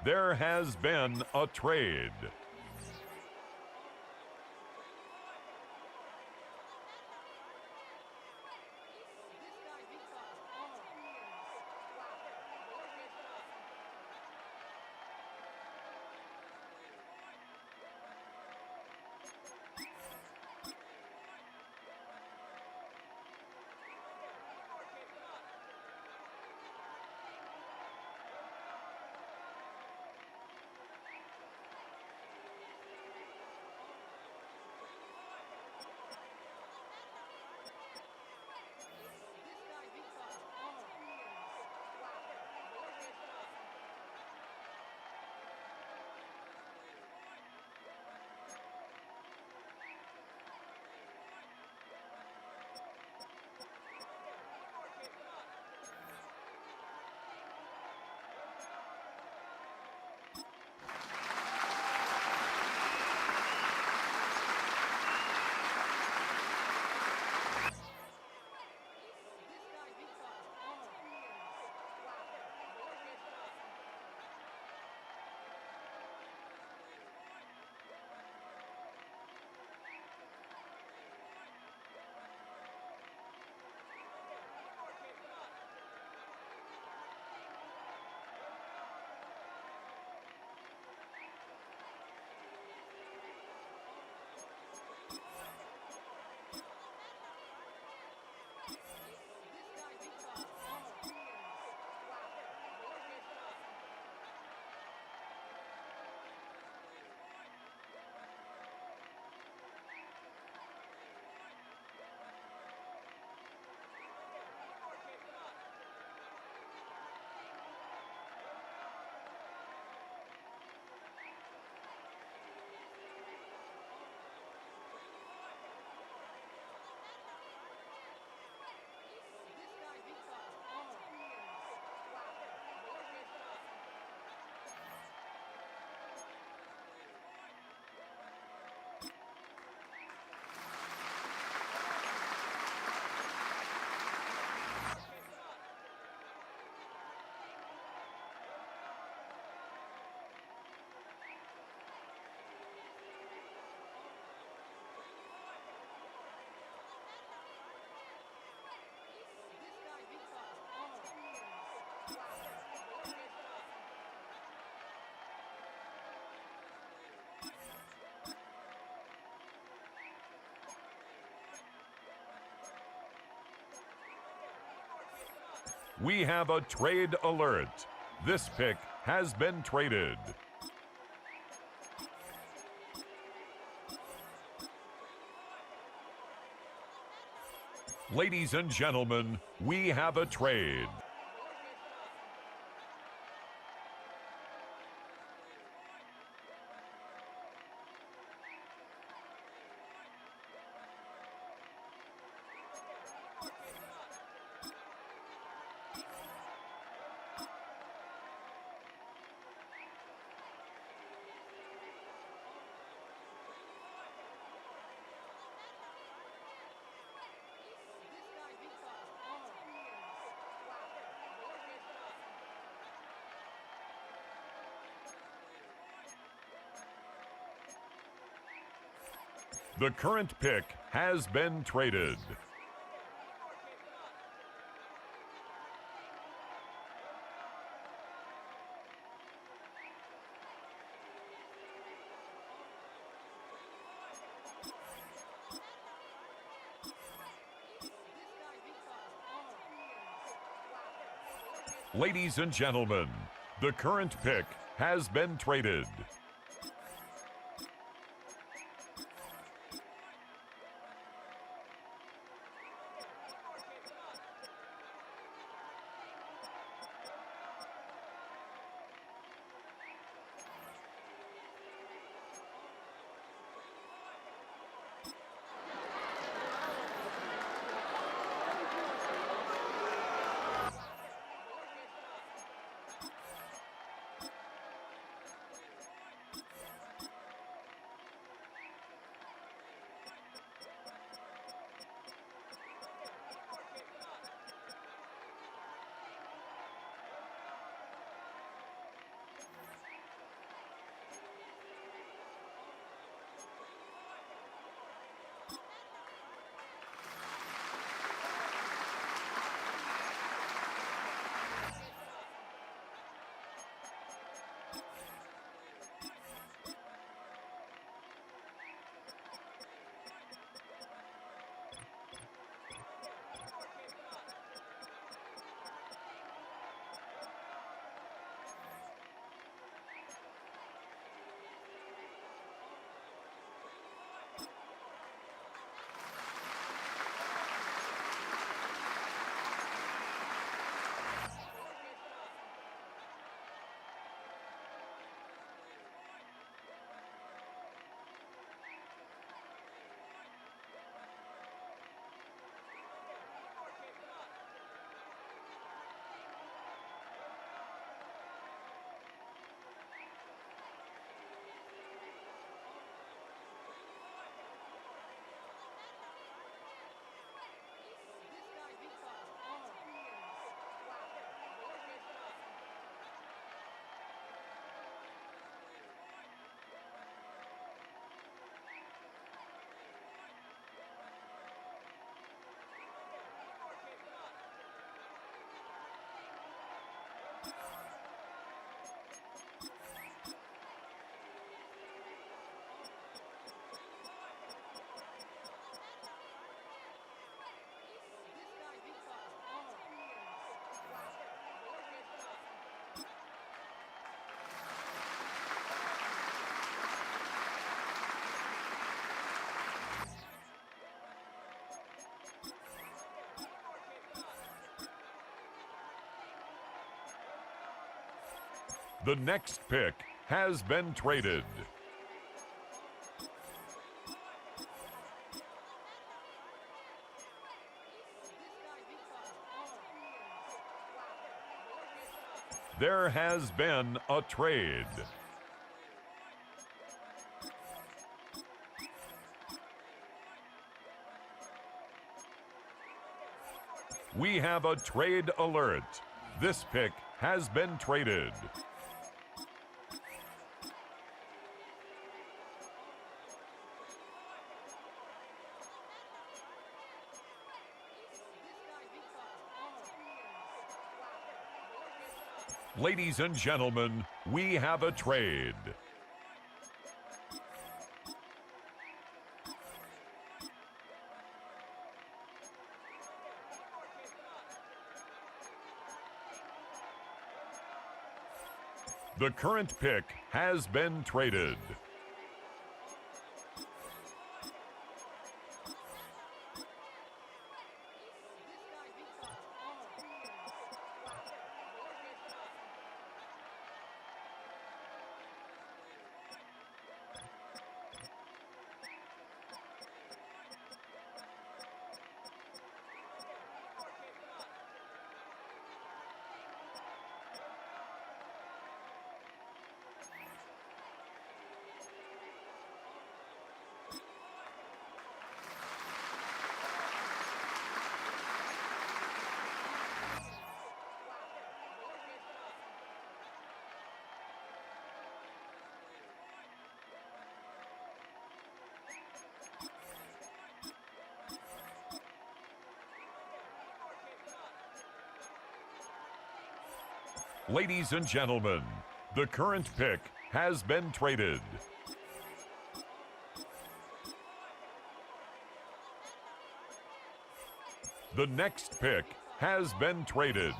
There has been a trade. we have a trade alert. This pick has been traded. Ladies and gentlemen, we have a trade. The current pick has been traded. Ladies and gentlemen, the current pick has been traded. The next pick has been traded. There has been a trade. We have a trade alert. This pick has been traded. Ladies and gentlemen, we have a trade. The current pick has been traded. Ladies and gentlemen, the current pick has been traded. The next pick has been traded.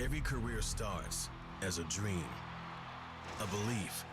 Every career starts as a dream, a belief.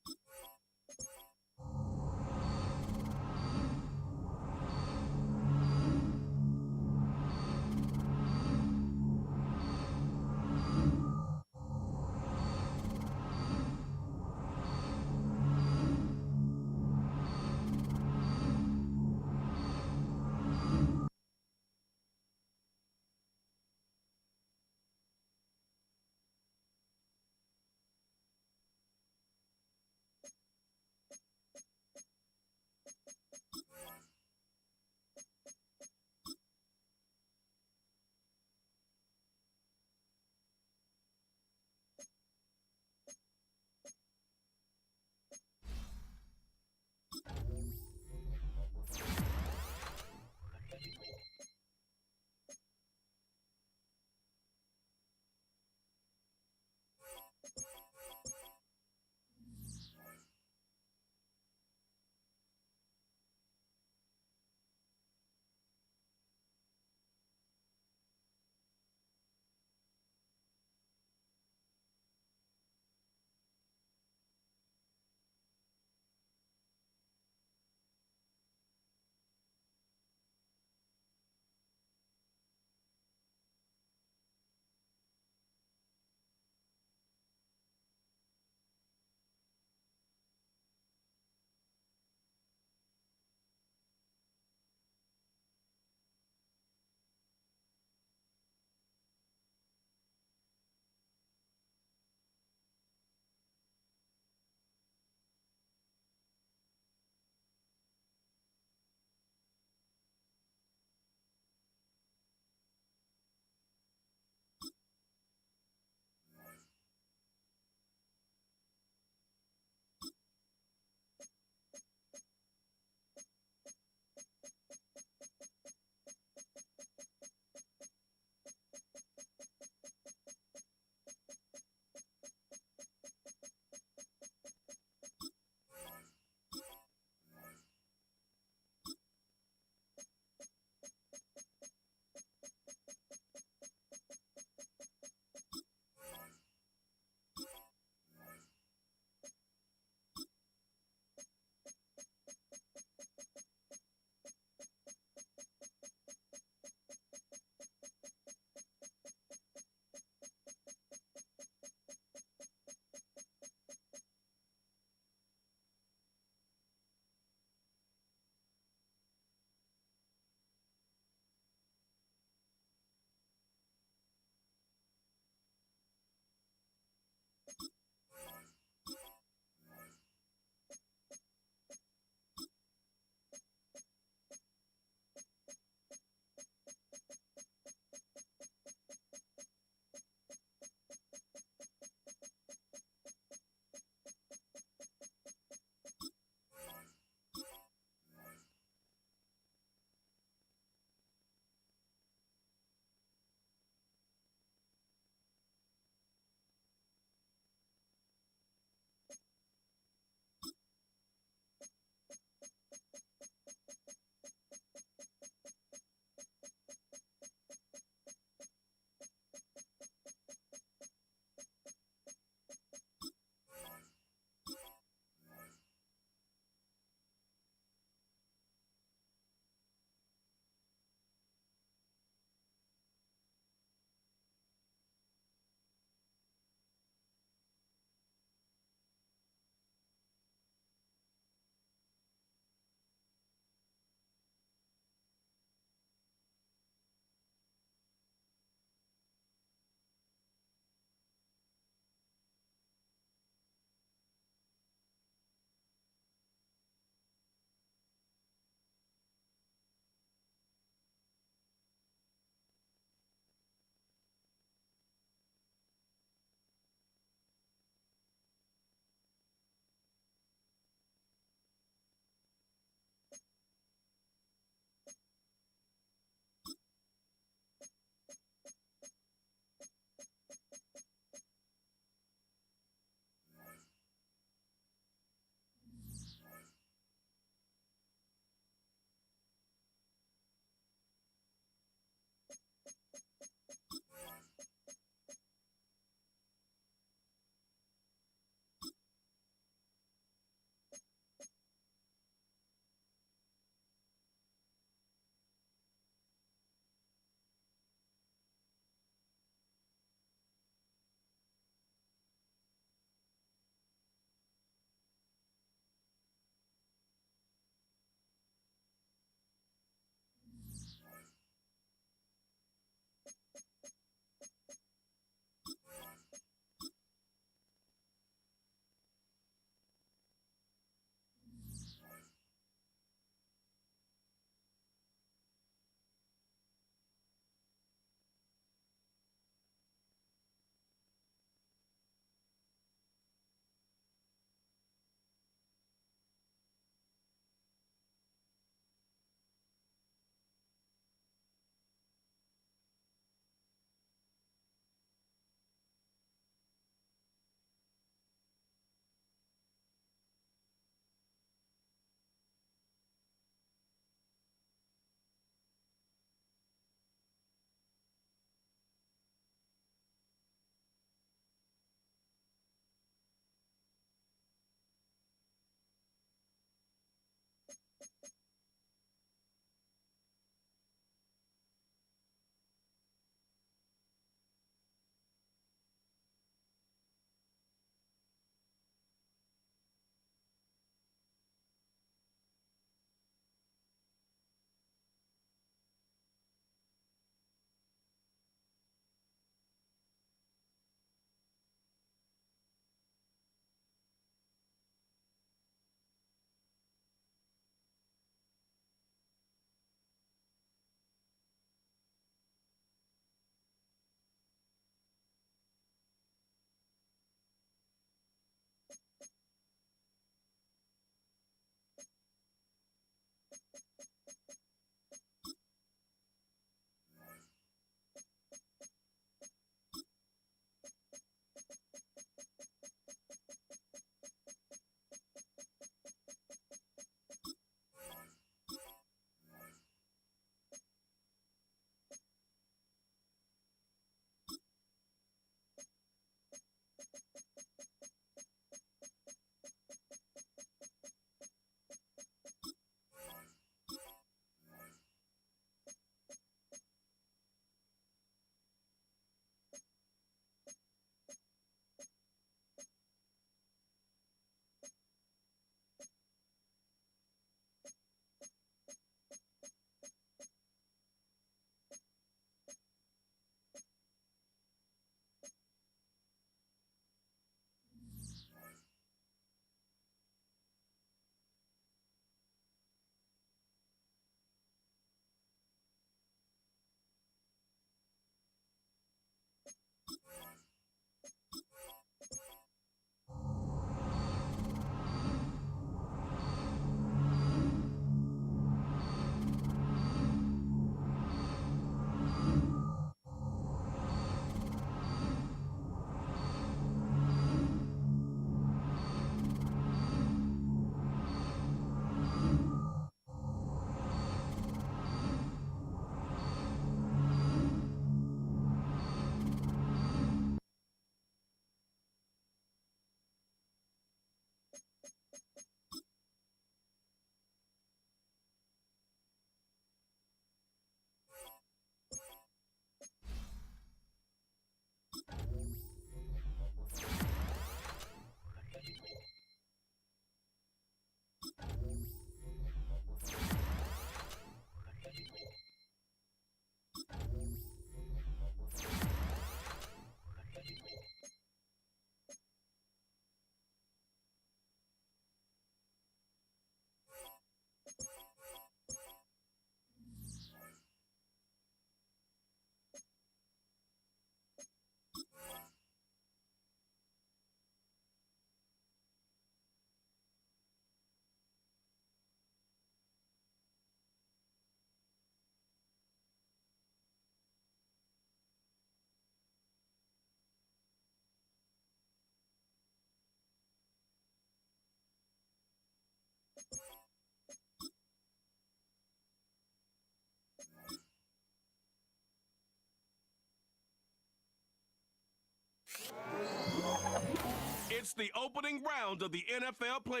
It's the opening round of the NFL play.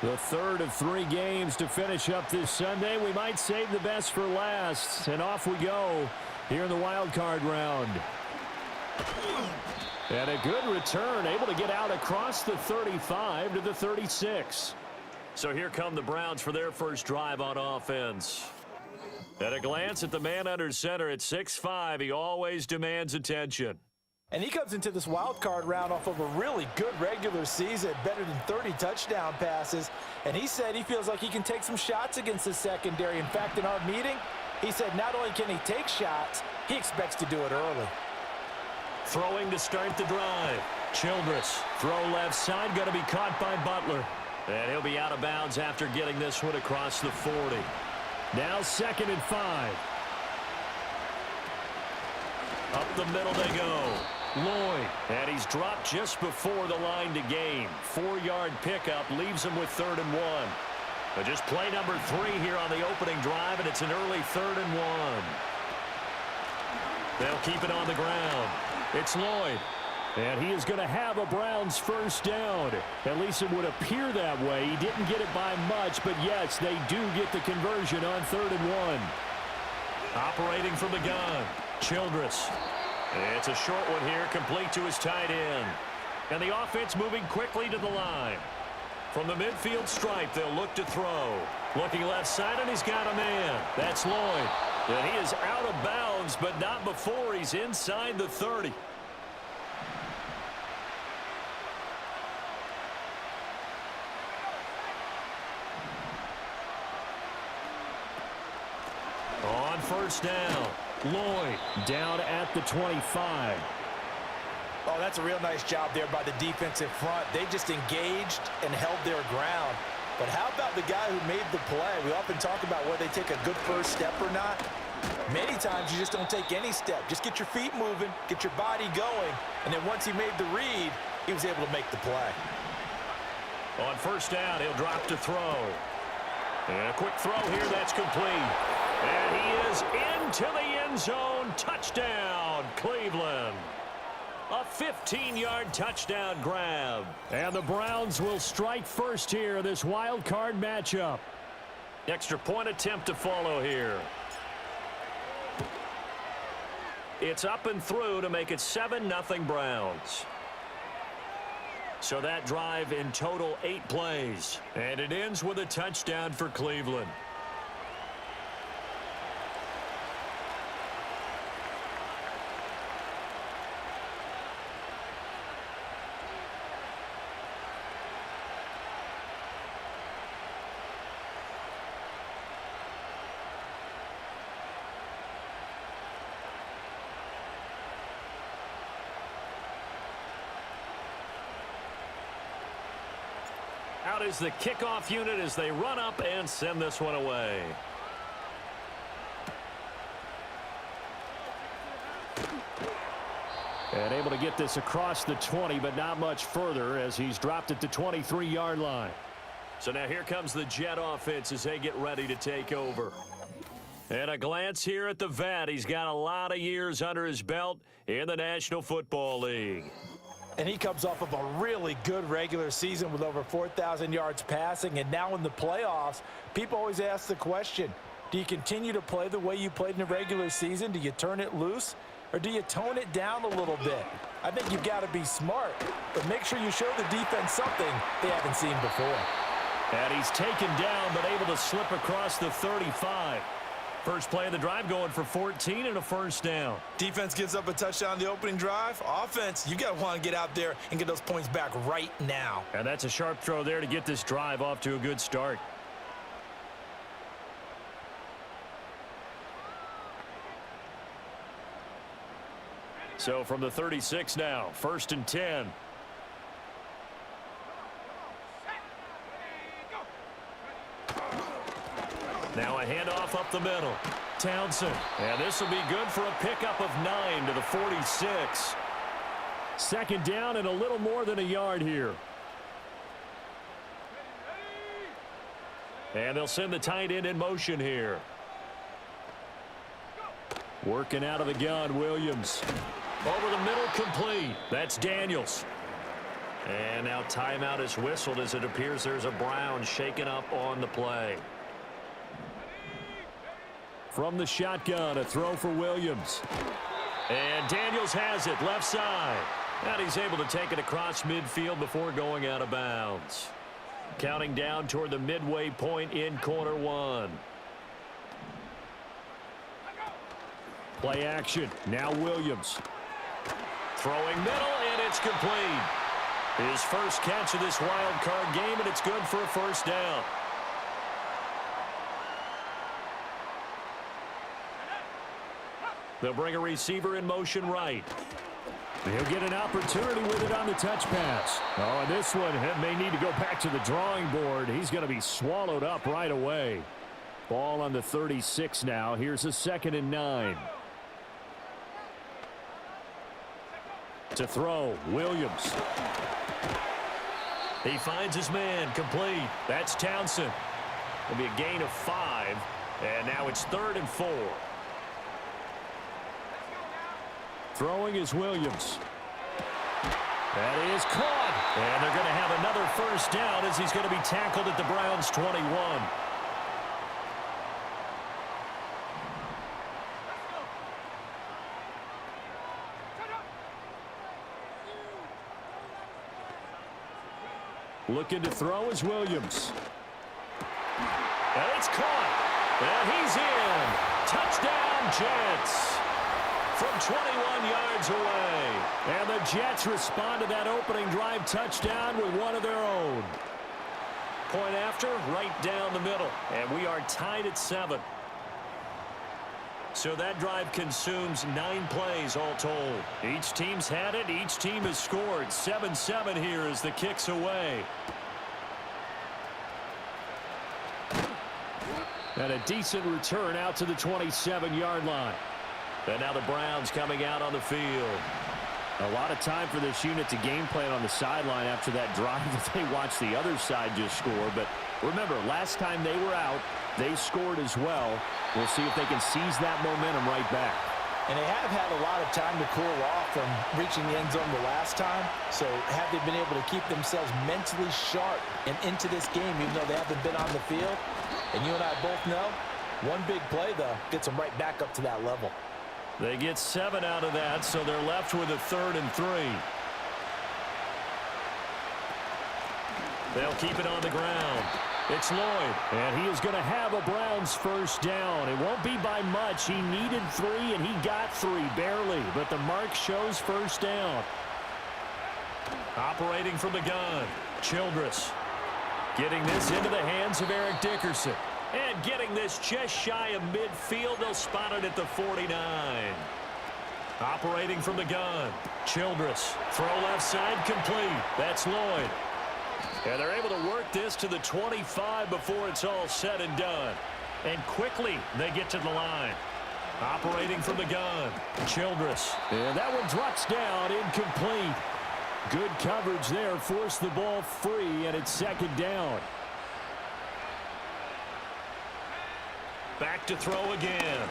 The third of 3 games to finish up this Sunday. We might save the best for last. And off we go here in the wild card round. And a good return, able to get out across the 35 to the 36. So here come the Browns for their first drive on offense. At a glance at the man under center at 6'5", he always demands attention. And he comes into this wild card round off of a really good regular season, better than 30 touchdown passes. And he said he feels like he can take some shots against the secondary. In fact, in our meeting, he said not only can he take shots, he expects to do it early. Throwing to start the drive. Childress, throw left side, going to be caught by Butler. And he'll be out of bounds after getting this one across the 40. Now 2nd and 5. Up the middle they go. Lloyd. And he's dropped just before the line to gain. 4-yard pickup leaves him with 3rd and 1. But just play number 3 here on the opening drive, and it's an early 3rd and 1. They'll keep it on the ground. It's Lloyd. And he is going to have a Browns first down. At least it would appear that way. He didn't get it by much, but yes, they do get the conversion on 3rd and 1. Operating from the gun. Childress. It's a short one here, complete to his tight end. And the offense moving quickly to the line. From the midfield stripe, they'll look to throw. Looking left side, and he's got a man. That's Lloyd. And he is out of bounds, but not before he's inside the 30. On first down, Lloyd down at the 25. Oh, that's a real nice job there by the defensive front. They just engaged and held their ground. But how about the guy who made the play? We often talk about whether they take a good first step or not. Many times you just don't take any step. Just get your feet moving, get your body going, and then once he made the read, he was able to make the play. On first down, he'll drop to throw. And a quick throw here, that's complete. And he is into the end zone. Touchdown, Cleveland. A 15-yard touchdown grab. And the Browns will strike first here in this wild card matchup. Extra point attempt to follow here. It's up and through to make it 7-0 Browns. So that drive in total 8 plays. And it ends with a touchdown for Cleveland. Out is the kickoff unit as they run up and send this one away. And able to get this across the 20, but not much further as he's dropped at the 23-yard line. So now here comes the Jet offense as they get ready to take over. And a glance here at the vet. He's got a lot of years under his belt in the National Football League. And he comes off of a really good regular season with over 4,000 yards passing. And now in the playoffs, people always ask the question, do you continue to play the way you played in the regular season? Do you turn it loose? Or do you tone it down a little bit? I think you've got to be smart, but make sure you show the defense something they haven't seen before. And he's taken down, but able to slip across the 35. First play of the drive going for 14 and a first down. Defense gives up a touchdown on the opening drive. Offense, you got to want to get out there and get those points back right now. And that's a sharp throw there to get this drive off to a good start. So from the 36 now, 1st and 10. Now a handoff up the middle. Townsend. And this will be good for a pickup of 9 to the 46. 2nd down and a little more than a yard here. And they'll send the tight end in motion here. Working out of the gun, Williams. Over the middle, complete. That's Daniels. And now timeout is whistled as it appears there's a Brown shaken up on the play. From the shotgun, a throw for Williams. And Daniels has it, left side. And he's able to take it across midfield before going out of bounds. Counting down toward the midway point in quarter one. Play action. Now Williams. Throwing middle, and it's complete. His first catch of this wild card game, and it's good for a first down. They'll bring a receiver in motion right. He'll get an opportunity with it on the touch pass. Oh, and this one may need to go back to the drawing board. He's going to be swallowed up right away. Ball on the 36 now. Here's a 2nd and 9. To throw, Williams. He finds his man, complete. That's Townsend. It'll be a gain of 5, and now it's 3rd and 4. Throwing is Williams. That is caught. And they're going to have another first down as he's going to be tackled at the Browns' 21. Looking to throw is Williams. And it's caught. And he's in. Touchdown, Jets. From 21 yards away. And the Jets respond to that opening drive touchdown with one of their own. Point after, right down the middle. And we are tied at 7. So that drive consumes 9 plays all told. Each team's had it. Each team has scored. 7-7 here as the kick's away. And a decent return out to the 27-yard line. And now the Browns coming out on the field. A lot of time for this unit to game plan on the sideline after that drive that they watched the other side just score. But remember, last time they were out, they scored as well. We'll see if they can seize that momentum right back. And they have had a lot of time to cool off from reaching the end zone the last time. So have they been able to keep themselves mentally sharp and into this game, even though they haven't been on the field? And you and I both know, one big play, though, gets them right back up to that level. They get 7 out of that, so they're left with a 3rd and 3. They'll keep it on the ground. It's Lloyd. And he is going to have a Browns first down. It won't be by much. He needed 3, and he got 3, barely. But the mark shows first down. Operating from the gun, Childress. Getting this into the hands of Eric Dickerson. And getting this just shy of midfield. They'll spot it at the 49. Operating from the gun, Childress. Throw left side, complete. That's Lloyd. And they're able to work this to the 25 before it's all said and done. And quickly, they get to the line. Operating from the gun, Childress. And that one drops down, incomplete. Good coverage there, forced the ball free, and it's 2nd down. Back to throw again.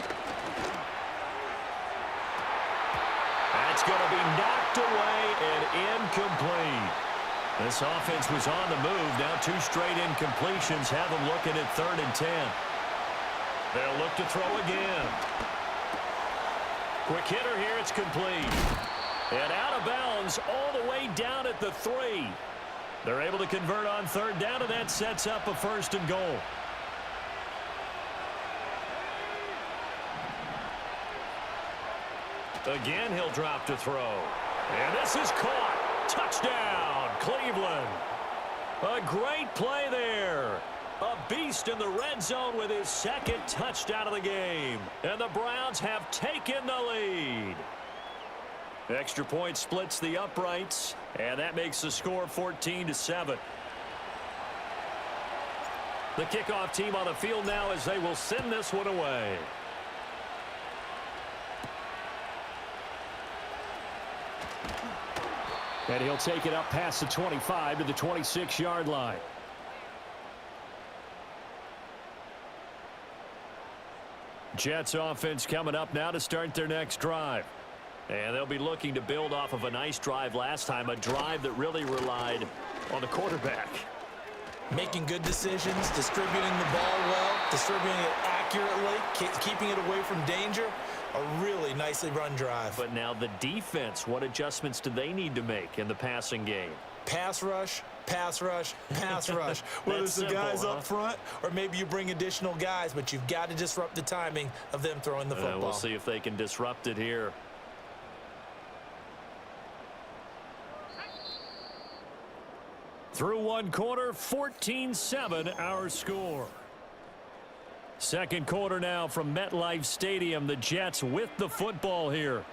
That's going to be knocked away and incomplete. This offense was on the move. Now 2 straight incompletions have them looking at 3rd and 10. They'll look to throw again. Quick hitter here. It's complete. And out of bounds all the way down at the 3. They're able to convert on 3rd down, and that sets up a 1st and goal. Again, he'll drop to throw. And this is caught. Touchdown, Cleveland. A great play there. A beast in the red zone with his 2nd touchdown of the game. And the Browns have taken the lead. Extra point splits the uprights, and that makes the score 14-7. The kickoff team on the field now as they will send this one away. And he'll take it up past the 25 to the 26-yard line. Jets offense coming up now to start their next drive. And they'll be looking to build off of a nice drive last time, a drive that really relied on the quarterback. Making good decisions, distributing the ball well, distributing it accurately, keeping it away from danger. A really nicely run drive. But now the defense, what adjustments do they need to make in the passing game? Pass rush, pass rush, pass rush. Whether it's the guys up front or maybe you bring additional guys, but you've got to disrupt the timing of them throwing the football. We'll see if they can disrupt it here. Through one quarter, 14-7 our score. Second quarter now from MetLife Stadium. The Jets with the football here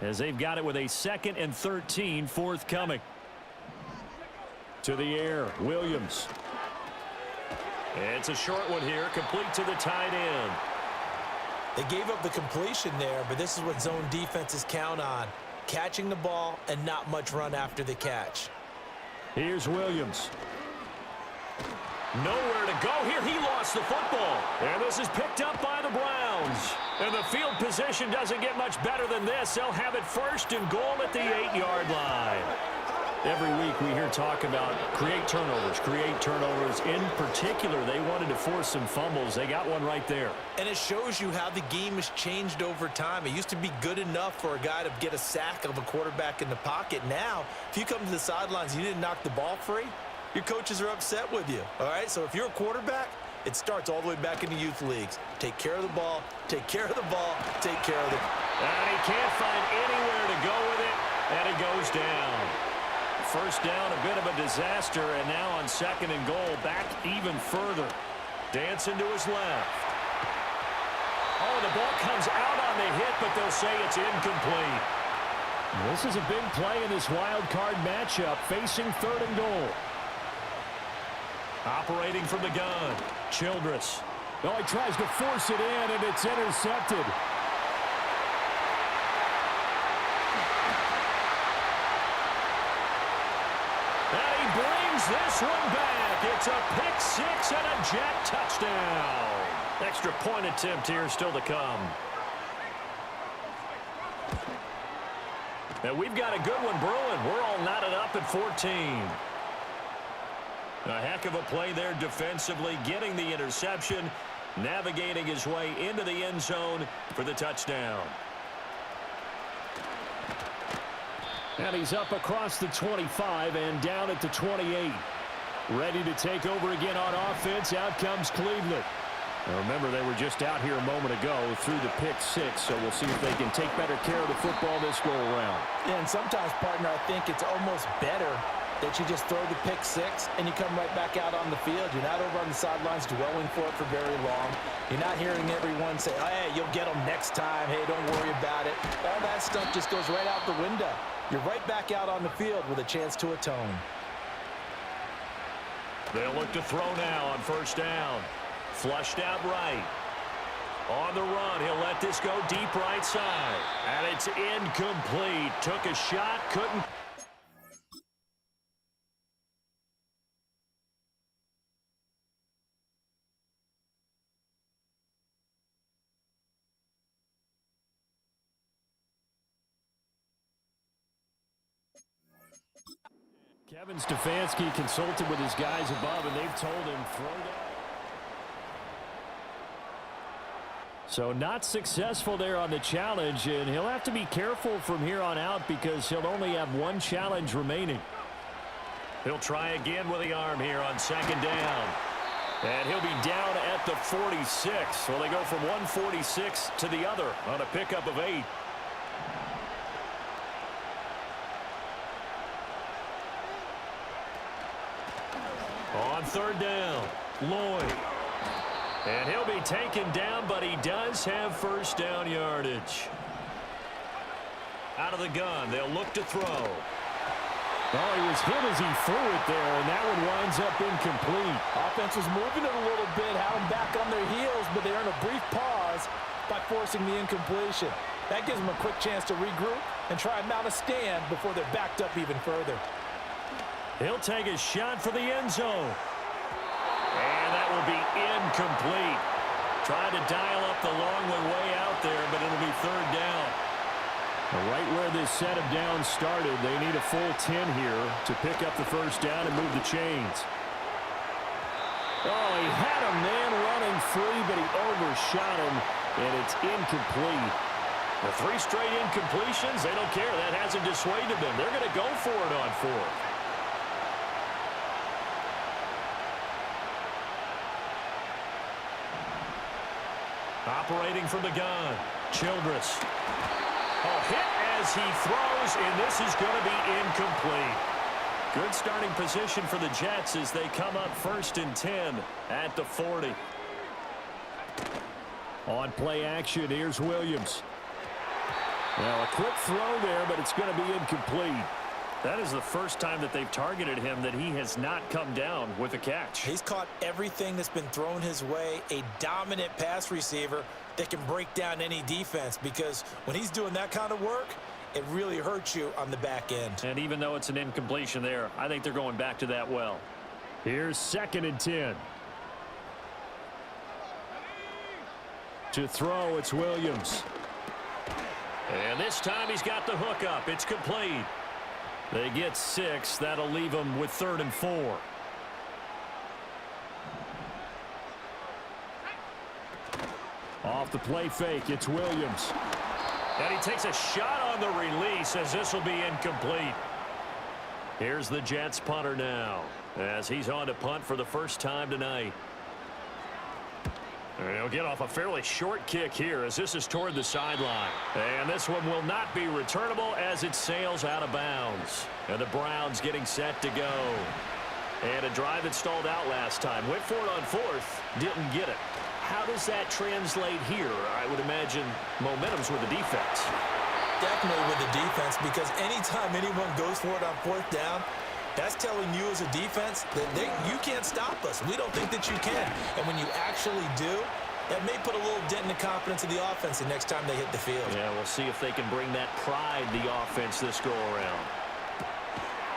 as they've got it with a 2nd and 13 forthcoming. To the air, Williams. It's a short one here, complete to the tight end. They gave up the completion there, but this is what zone defenses count on. Catching the ball and not much run after the catch. Here's Williams. Nowhere to go here. He lost the football. And this is picked up by the Browns. And the field position doesn't get much better than this. They'll have it 1st and goal at the 8-yard line. Every week we hear talk about create turnovers. In particular, they wanted to force some fumbles. They got one right there. And it shows you how the game has changed over time. It used to be good enough for a guy to get a sack of a quarterback in the pocket. Now, if you come to the sidelines and you didn't knock the ball free, your coaches are upset with you. All right, so if you're a quarterback, it starts all the way back in the youth leagues. Take care of the ball, take care of the ball, take care of the... And he can't find anywhere to go with it, and it goes down. First down, a bit of a disaster, and now on 2nd and goal, back even further. Dancing to his left. Oh, the ball comes out on the hit, but they'll say it's incomplete. This is a big play in this wild card matchup, facing 3rd and goal. Operating from the gun, Childress. Oh, he tries to force it in, and it's intercepted. And he brings this one back. It's a pick 6 and a Jet touchdown. Extra point attempt here still to come. And we've got a good one brewing. We're all knotted up at 14. A heck of a play there defensively, getting the interception, navigating his way into the end zone for the touchdown. And he's up across the 25 and down at the 28. Ready to take over again on offense. Out comes Cleveland. Now remember, they were just out here a moment ago through the pick 6, so we'll see if they can take better care of the football this go around. Yeah, and sometimes, partner, I think it's almost better that you just throw the pick 6 and you come right back out on the field. You're not over on the sidelines dwelling for it for very long. You're not hearing everyone say, hey, you'll get them next time. Hey, don't worry about it. All that stuff just goes right out the window. You're right back out on the field with a chance to atone. They'll look to throw now on 1st down. Flushed out right. On the run, he'll let this go deep right side. And it's incomplete. Took a shot, couldn't. Kevin Stefanski consulted with his guys above, and they've told him throw down. So not successful there on the challenge, and he'll have to be careful from here on out because he'll only have one challenge remaining. He'll try again with the arm here on 2nd down. And he'll be down at the 46. Well, they go from 146 to the other on a pickup of 8. On 3rd down, Lloyd. And he'll be taken down, but he does have 1st down yardage. Out of the gun, they'll look to throw. Well, he was hit as he threw it there, and that one winds up incomplete. Offense was moving it a little bit, had them back on their heels, but they're in a brief pause by forcing the incompletion. That gives them a quick chance to regroup and try and mount a stand before they're backed up even further. He'll take a shot for the end zone. And that will be incomplete. Trying to dial up the long way out there, but it'll be third down. Right where this set of downs started, they need a full 10 here to pick up the first down and move the chains. Oh, he had a man running free, but he overshot him, and it's incomplete. The 3 straight incompletions, they don't care. That hasn't dissuaded them. They're going to go for it on 4th. Operating from the gun, Childress. Oh, hit as he throws, and this is going to be incomplete. Good starting position for the Jets as they come up 1st and 10 at the 40. On play action, here's Williams. Now a quick throw there, but it's going to be incomplete. That is the first time that they've targeted him that he has not come down with a catch. He's caught everything that's been thrown his way, a dominant pass receiver that can break down any defense, because when he's doing that kind of work, it really hurts you on the back end. And even though it's an incompletion there, I think they're going back to that well. Here's 2nd and 10. To throw, it's Williams. And this time he's got the hook up. It's complete. They get 6. That'll leave them with 3rd and 4. Off the play fake, it's Williams. And he takes a shot on the release as this will be incomplete. Here's the Jets punter now as he's on to punt for the first time tonight. And he'll get off a fairly short kick here as this is toward the sideline. And this one will not be returnable as it sails out of bounds. And the Browns getting set to go. And a drive that stalled out last time. Went for it on 4th. Didn't get it. How does that translate here? I would imagine momentum's with the defense. Definitely with the defense, because anytime anyone goes for it on 4th down, that's telling you as a defense that you can't stop us. We don't think that you can. And when you actually do, that may put a little dent in the confidence of the offense the next time they hit the field. Yeah, we'll see if they can bring that pride, the offense, this go-around.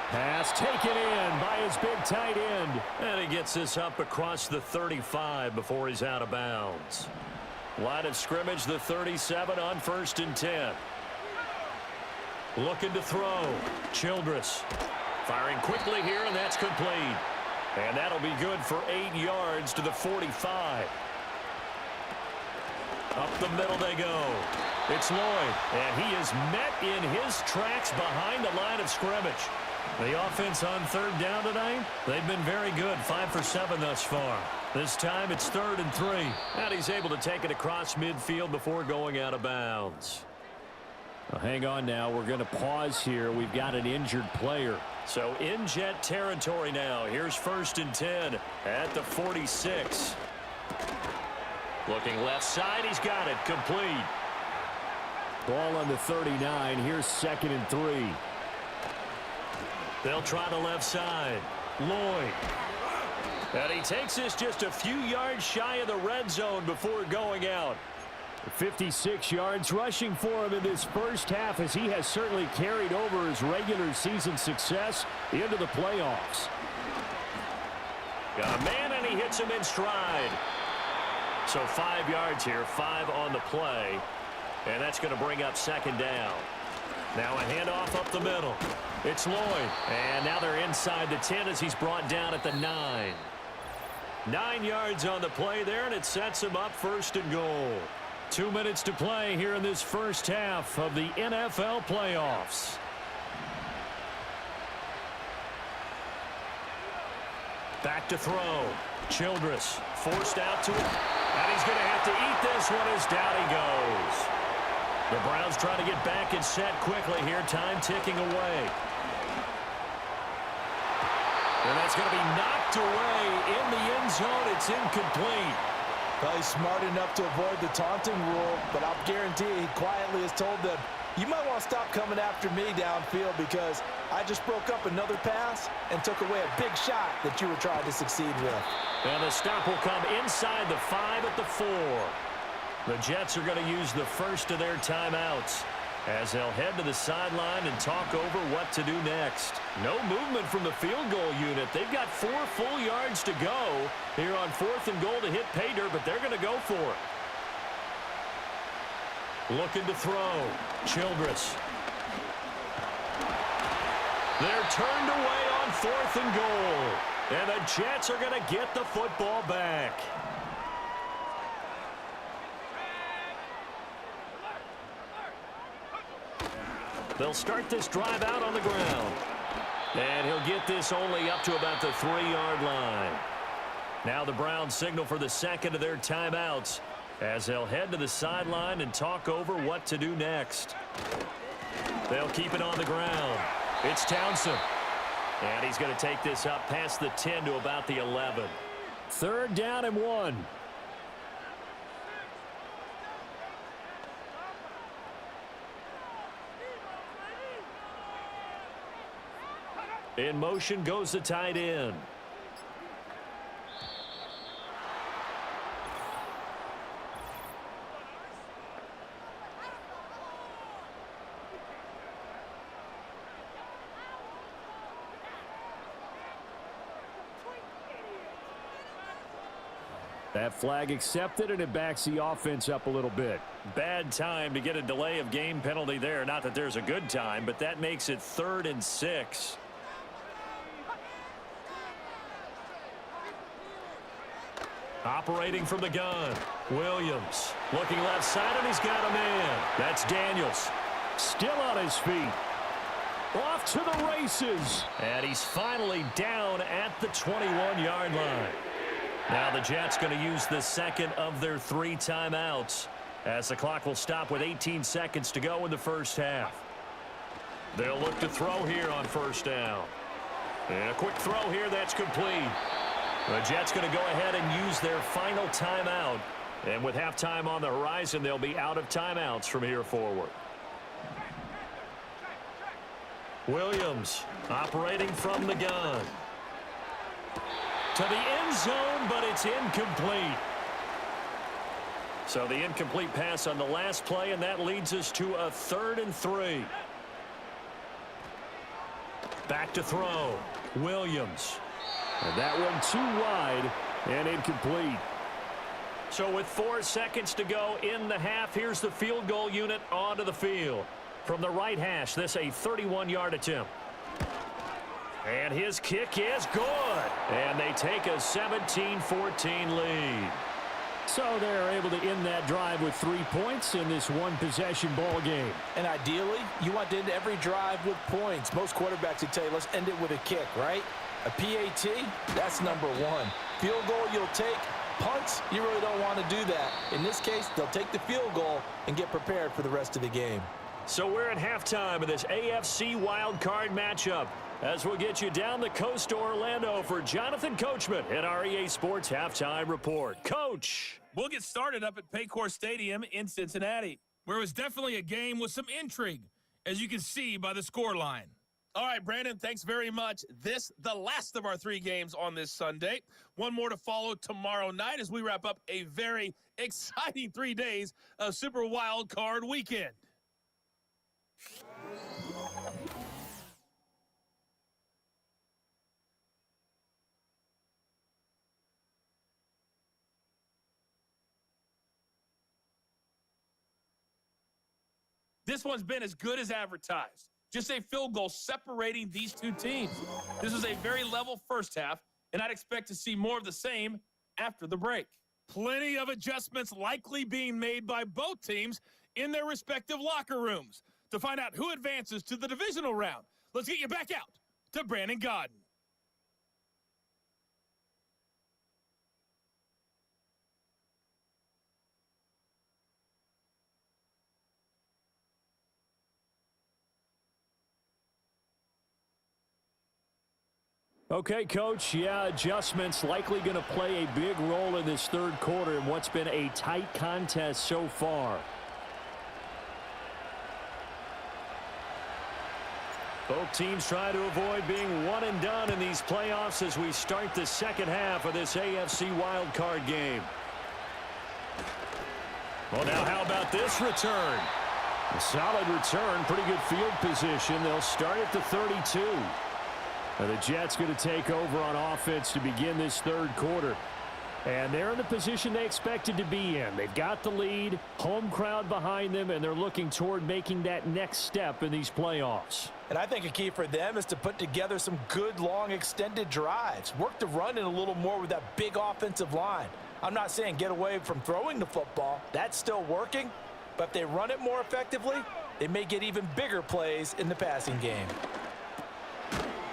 Pass taken in by his big tight end. And he gets this up across the 35 before he's out of bounds. Line of scrimmage, the 37 on 1st and 10. Looking to throw. Childress. Firing quickly here, and that's complete. And that'll be good for 8 yards to the 45. Up the middle they go. It's Lloyd, and he is met in his tracks behind the line of scrimmage. The offense on 3rd down tonight, they've been very good, 5 for 7 thus far. This time it's 3rd and 3. And he's able to take it across midfield before going out of bounds. Well, hang on now. We're going to pause here. We've got an injured player. So in Jet territory now. Here's 1st and 10 at the 46. Looking left side. He's got it. Complete. Ball on the 39. Here's 2nd and 3. They'll try the left side. Lloyd. And he takes this just a few yards shy of the red zone before going out. 56 yards rushing for him in this first half, as he has certainly carried over his regular season success into the playoffs. Got a man, and he hits him in stride. So 5 yards here, 5 on the play. And that's going to bring up 2nd down. Now a handoff up the middle. It's Lloyd. And now they're inside the 10 as he's brought down at the 9. 9 yards on the play there, and it sets him up 1st and goal. 2 minutes to play here in this first half of the NFL playoffs. Back to throw. Childress forced out to it. And he's going to have to eat this one as down he goes. The Browns trying to get back and set quickly here. Time ticking away. And that's going to be knocked away in the end zone. It's incomplete. Well, he's smart enough to avoid the taunting rule, but I'll guarantee he quietly has told them, you might want to stop coming after me downfield because I just broke up another pass and took away a big shot that you were trying to succeed with. And the stop will come inside the 5 at the 4. The Jets are going to use the first of their timeouts. as they'll head to the sideline and talk over what to do next. No movement from the field goal unit. They've got 4 full yards to go here on 4th and goal to hit pay dirt, but they're going to go for it. Looking to throw. Childress. They're turned away on 4th and goal. And the Jets are going to get the football back. They'll start this drive out on the ground. And he'll get this only up to about the 3-yard line. Now the Browns signal for the second of their timeouts as they'll head to the sideline and talk over what to do next. They'll keep it on the ground. It's Townsend. And he's going to take this up past the 10 to about the 11. 3rd down and 1. In motion goes the tight end. That flag accepted, and it backs the offense up a little bit. Bad time to get a delay of game penalty there. Not that there's a good time, but that makes it 3rd and 6. Operating from the gun. Williams looking left side, and he's got a man. That's Daniels. Still on his feet. Off to the races. And he's finally down at the 21-yard line. Now the Jets going to use the second of their 3 timeouts as the clock will stop with 18 seconds to go in the first half. They'll look to throw here on 1st down. And a quick throw here that's complete. The Jets going to go ahead and use their final timeout. And with halftime on the horizon, they'll be out of timeouts from here forward. Williams operating from the gun. To the end zone, but it's incomplete. So the incomplete pass on the last play, and that leads us to a 3rd and 3. Back to throw. Williams. And that one too wide and incomplete. So with 4 seconds to go in the half, here's the field goal unit onto the field. From the right hash, this a 31-yard attempt. And his kick is good. And they take a 17-14 lead. So they're able to end that drive with 3 points in this one-possession ball game. And ideally, you want to end every drive with points. Most quarterbacks would tell you, let's end it with a kick, right? A PAT, that's number 1. Field goal you'll take. Punts, you really don't want to do that. In this case, they'll take the field goal and get prepared for the rest of the game. So we're at halftime of this AFC wildcard matchup as we'll get you down the coast to Orlando for Jonathan Coachman at our EA Sports Halftime Report. Coach. We'll get started up at Paycor Stadium in Cincinnati, where it was definitely a game with some intrigue, as you can see by the scoreline. All right, Brandon, thanks very much. The last of our 3 games on this Sunday. One more to follow tomorrow night as we wrap up a very exciting 3 days of Super Wild Card Weekend. This one's been as good as advertised. Just a field goal separating these 2 teams. This was a very level first half, and I'd expect to see more of the same after the break. Plenty of adjustments likely being made by both teams in their respective locker rooms. To find out who advances to the divisional round, let's get you back out to Brandon Godden. Okay, Coach, adjustments likely going to play a big role in this 3rd quarter in what's been a tight contest so far. Both teams try to avoid being one and done in these playoffs as we start the second half of this AFC wildcard game. Well, now how about this return? A solid return, pretty good field position. They'll start at the 32. Now the Jets going to take over on offense to begin this third quarter. And they're in the position they expected to be in. They've got the lead, home crowd behind them, and they're looking toward making that next step in these playoffs. And I think a key for them is to put together some good, long, extended drives. Work the run in a little more with that big offensive line. I'm not saying get away from throwing the football. That's still working. But if they run it more effectively, they may get even bigger plays in the passing game.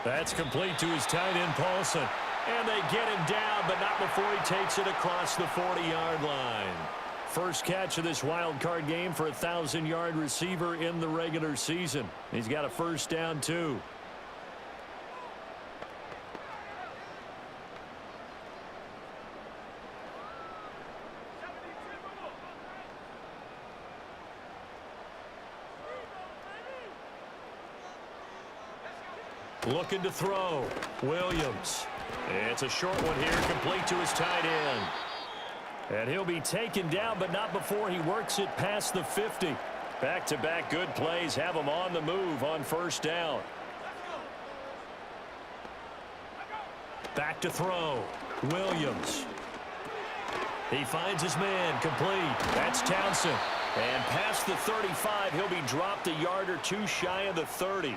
That's complete to his tight end, Paulson. And they get him down, but not before he takes it across the 40-yard line. First catch of this wild card game for a 1,000-yard receiver in the regular season. He's got a first down, too. Looking to throw. Williams. It's a short one here, complete to his tight end. And he'll be taken down, but not before he works it past the 50. Back-to-back good plays have him on the move on first down. Back to throw. Williams. He finds his man, complete. That's Townsend. And past the 35, he'll be dropped a yard or two shy of the 30.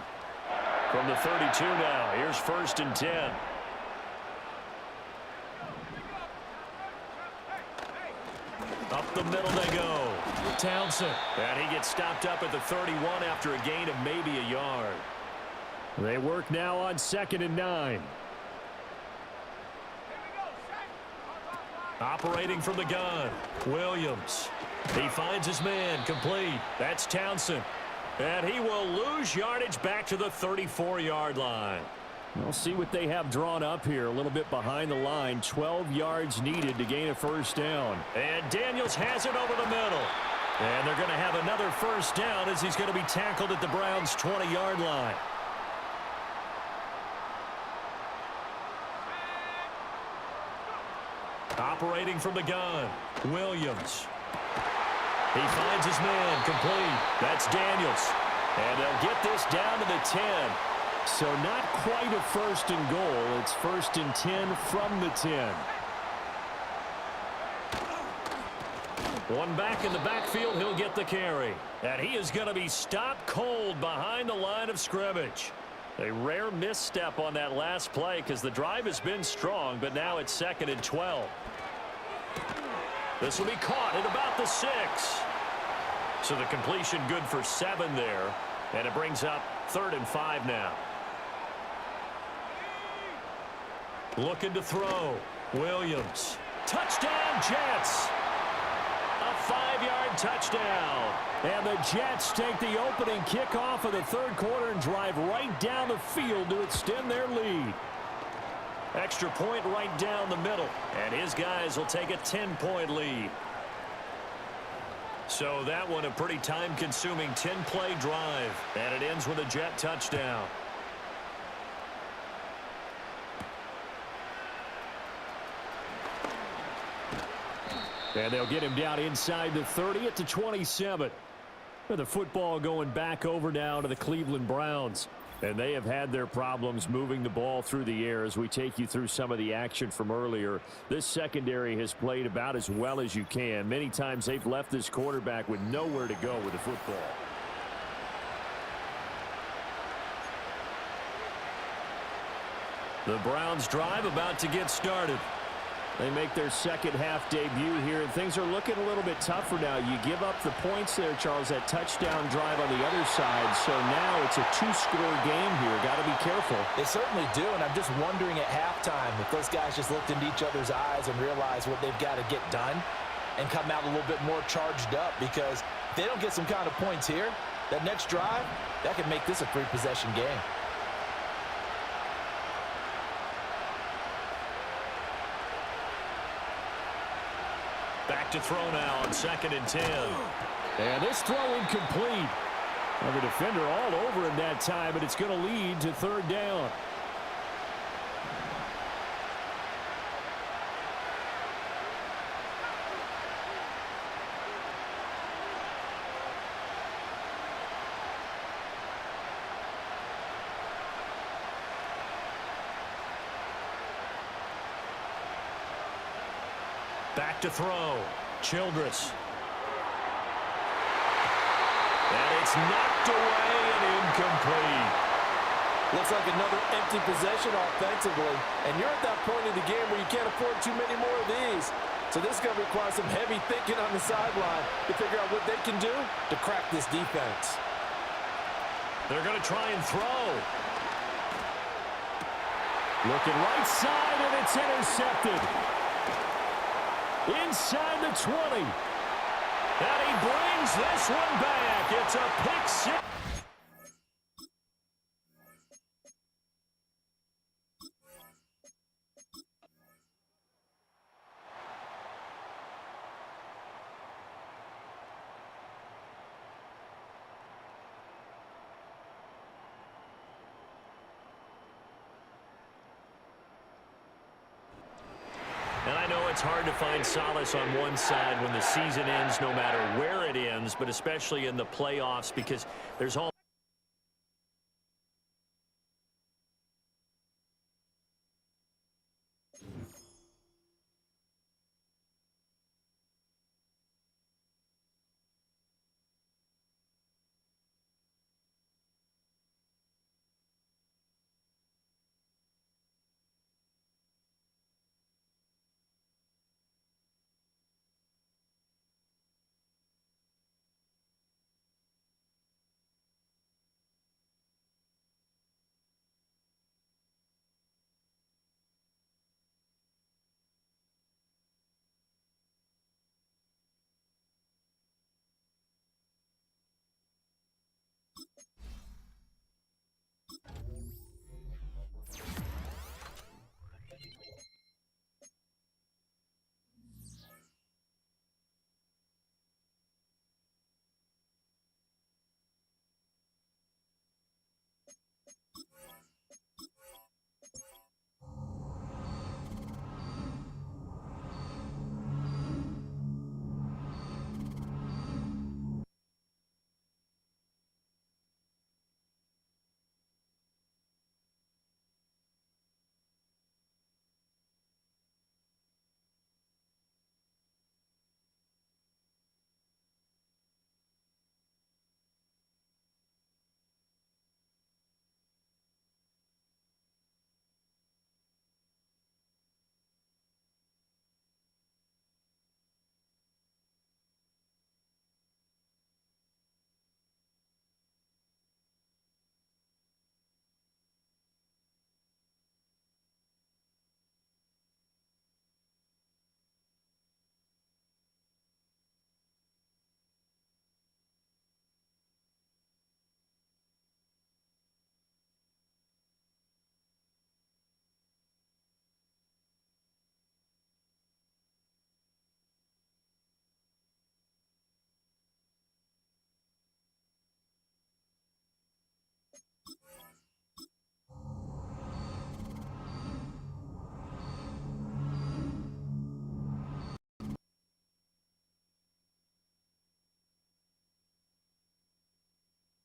From the 32 now, here's first and 10. Up the middle they go. Townsend. And he gets stopped up at the 31 after a gain of maybe a yard. They work now on 2nd and 9. Operating from the gun. Williams. He finds his man, complete. That's Townsend. And he will lose yardage back to the 34-yard line. We'll see what they have drawn up here. A little bit behind the line. 12 yards needed to gain a first down. And Daniels has it over the middle. And they're going to have another first down as he's going to be tackled at the Browns' 20-yard line. Operating from the gun. Williams. He finds his man, complete. That's Daniels. And they'll get this down to the 10. So not quite a first and goal. It's first and 10 from the 10. One back in the backfield, he'll get the carry. And he is going to be stopped cold behind the line of scrimmage. A rare misstep on that last play because the drive has been strong, but now it's 2nd and 12. This will be caught at about the 6. So the completion good for 7 there. And it brings up 3rd and 5 now. Looking to throw. Williams. Touchdown, Jets. A 5-yard touchdown. And the Jets take the opening kickoff of the third quarter and drive right down the field to extend their lead. Extra point right down the middle. And his guys will take a 10-point lead. So that one a pretty time-consuming 10-play drive. And it ends with a Jet touchdown. And they'll get him down inside the 30 at the 27. The football going back over now to the Cleveland Browns. And they have had their problems moving the ball through the air as we take you through some of the action from earlier. This secondary has played about as well as you can. Many times they've left this quarterback with nowhere to go with the football. The Browns drive about to get started. They make their second half debut here, and things are looking a little bit tougher now. You give up the points there, Charles, that touchdown drive on the other side. So now it's a 2-score game here. Got to be careful. They certainly do, and I'm just wondering at halftime if those guys just looked into each other's eyes and realized what they've got to get done and come out a little bit more charged up, because if they don't get some kind of points here, that next drive, that could make this a 3-possession game. Back to throw now on 2nd and 10. And this throw incomplete. Well, the defender all over him that time, but it's going to lead to 3rd down. Back to throw. Childress. And it's knocked away and incomplete. Looks like another empty possession offensively. And you're at that point in the game where you can't afford too many more of these. So this is going to require some heavy thinking on the sideline to figure out what they can do to crack this defense. They're going to try and throw. Looking right side, and it's intercepted. Inside the 20. And he brings this one back. It's a pick six. And I know it's hard to find solace on one side when the season ends, no matter where it ends, but especially in the playoffs, because there's all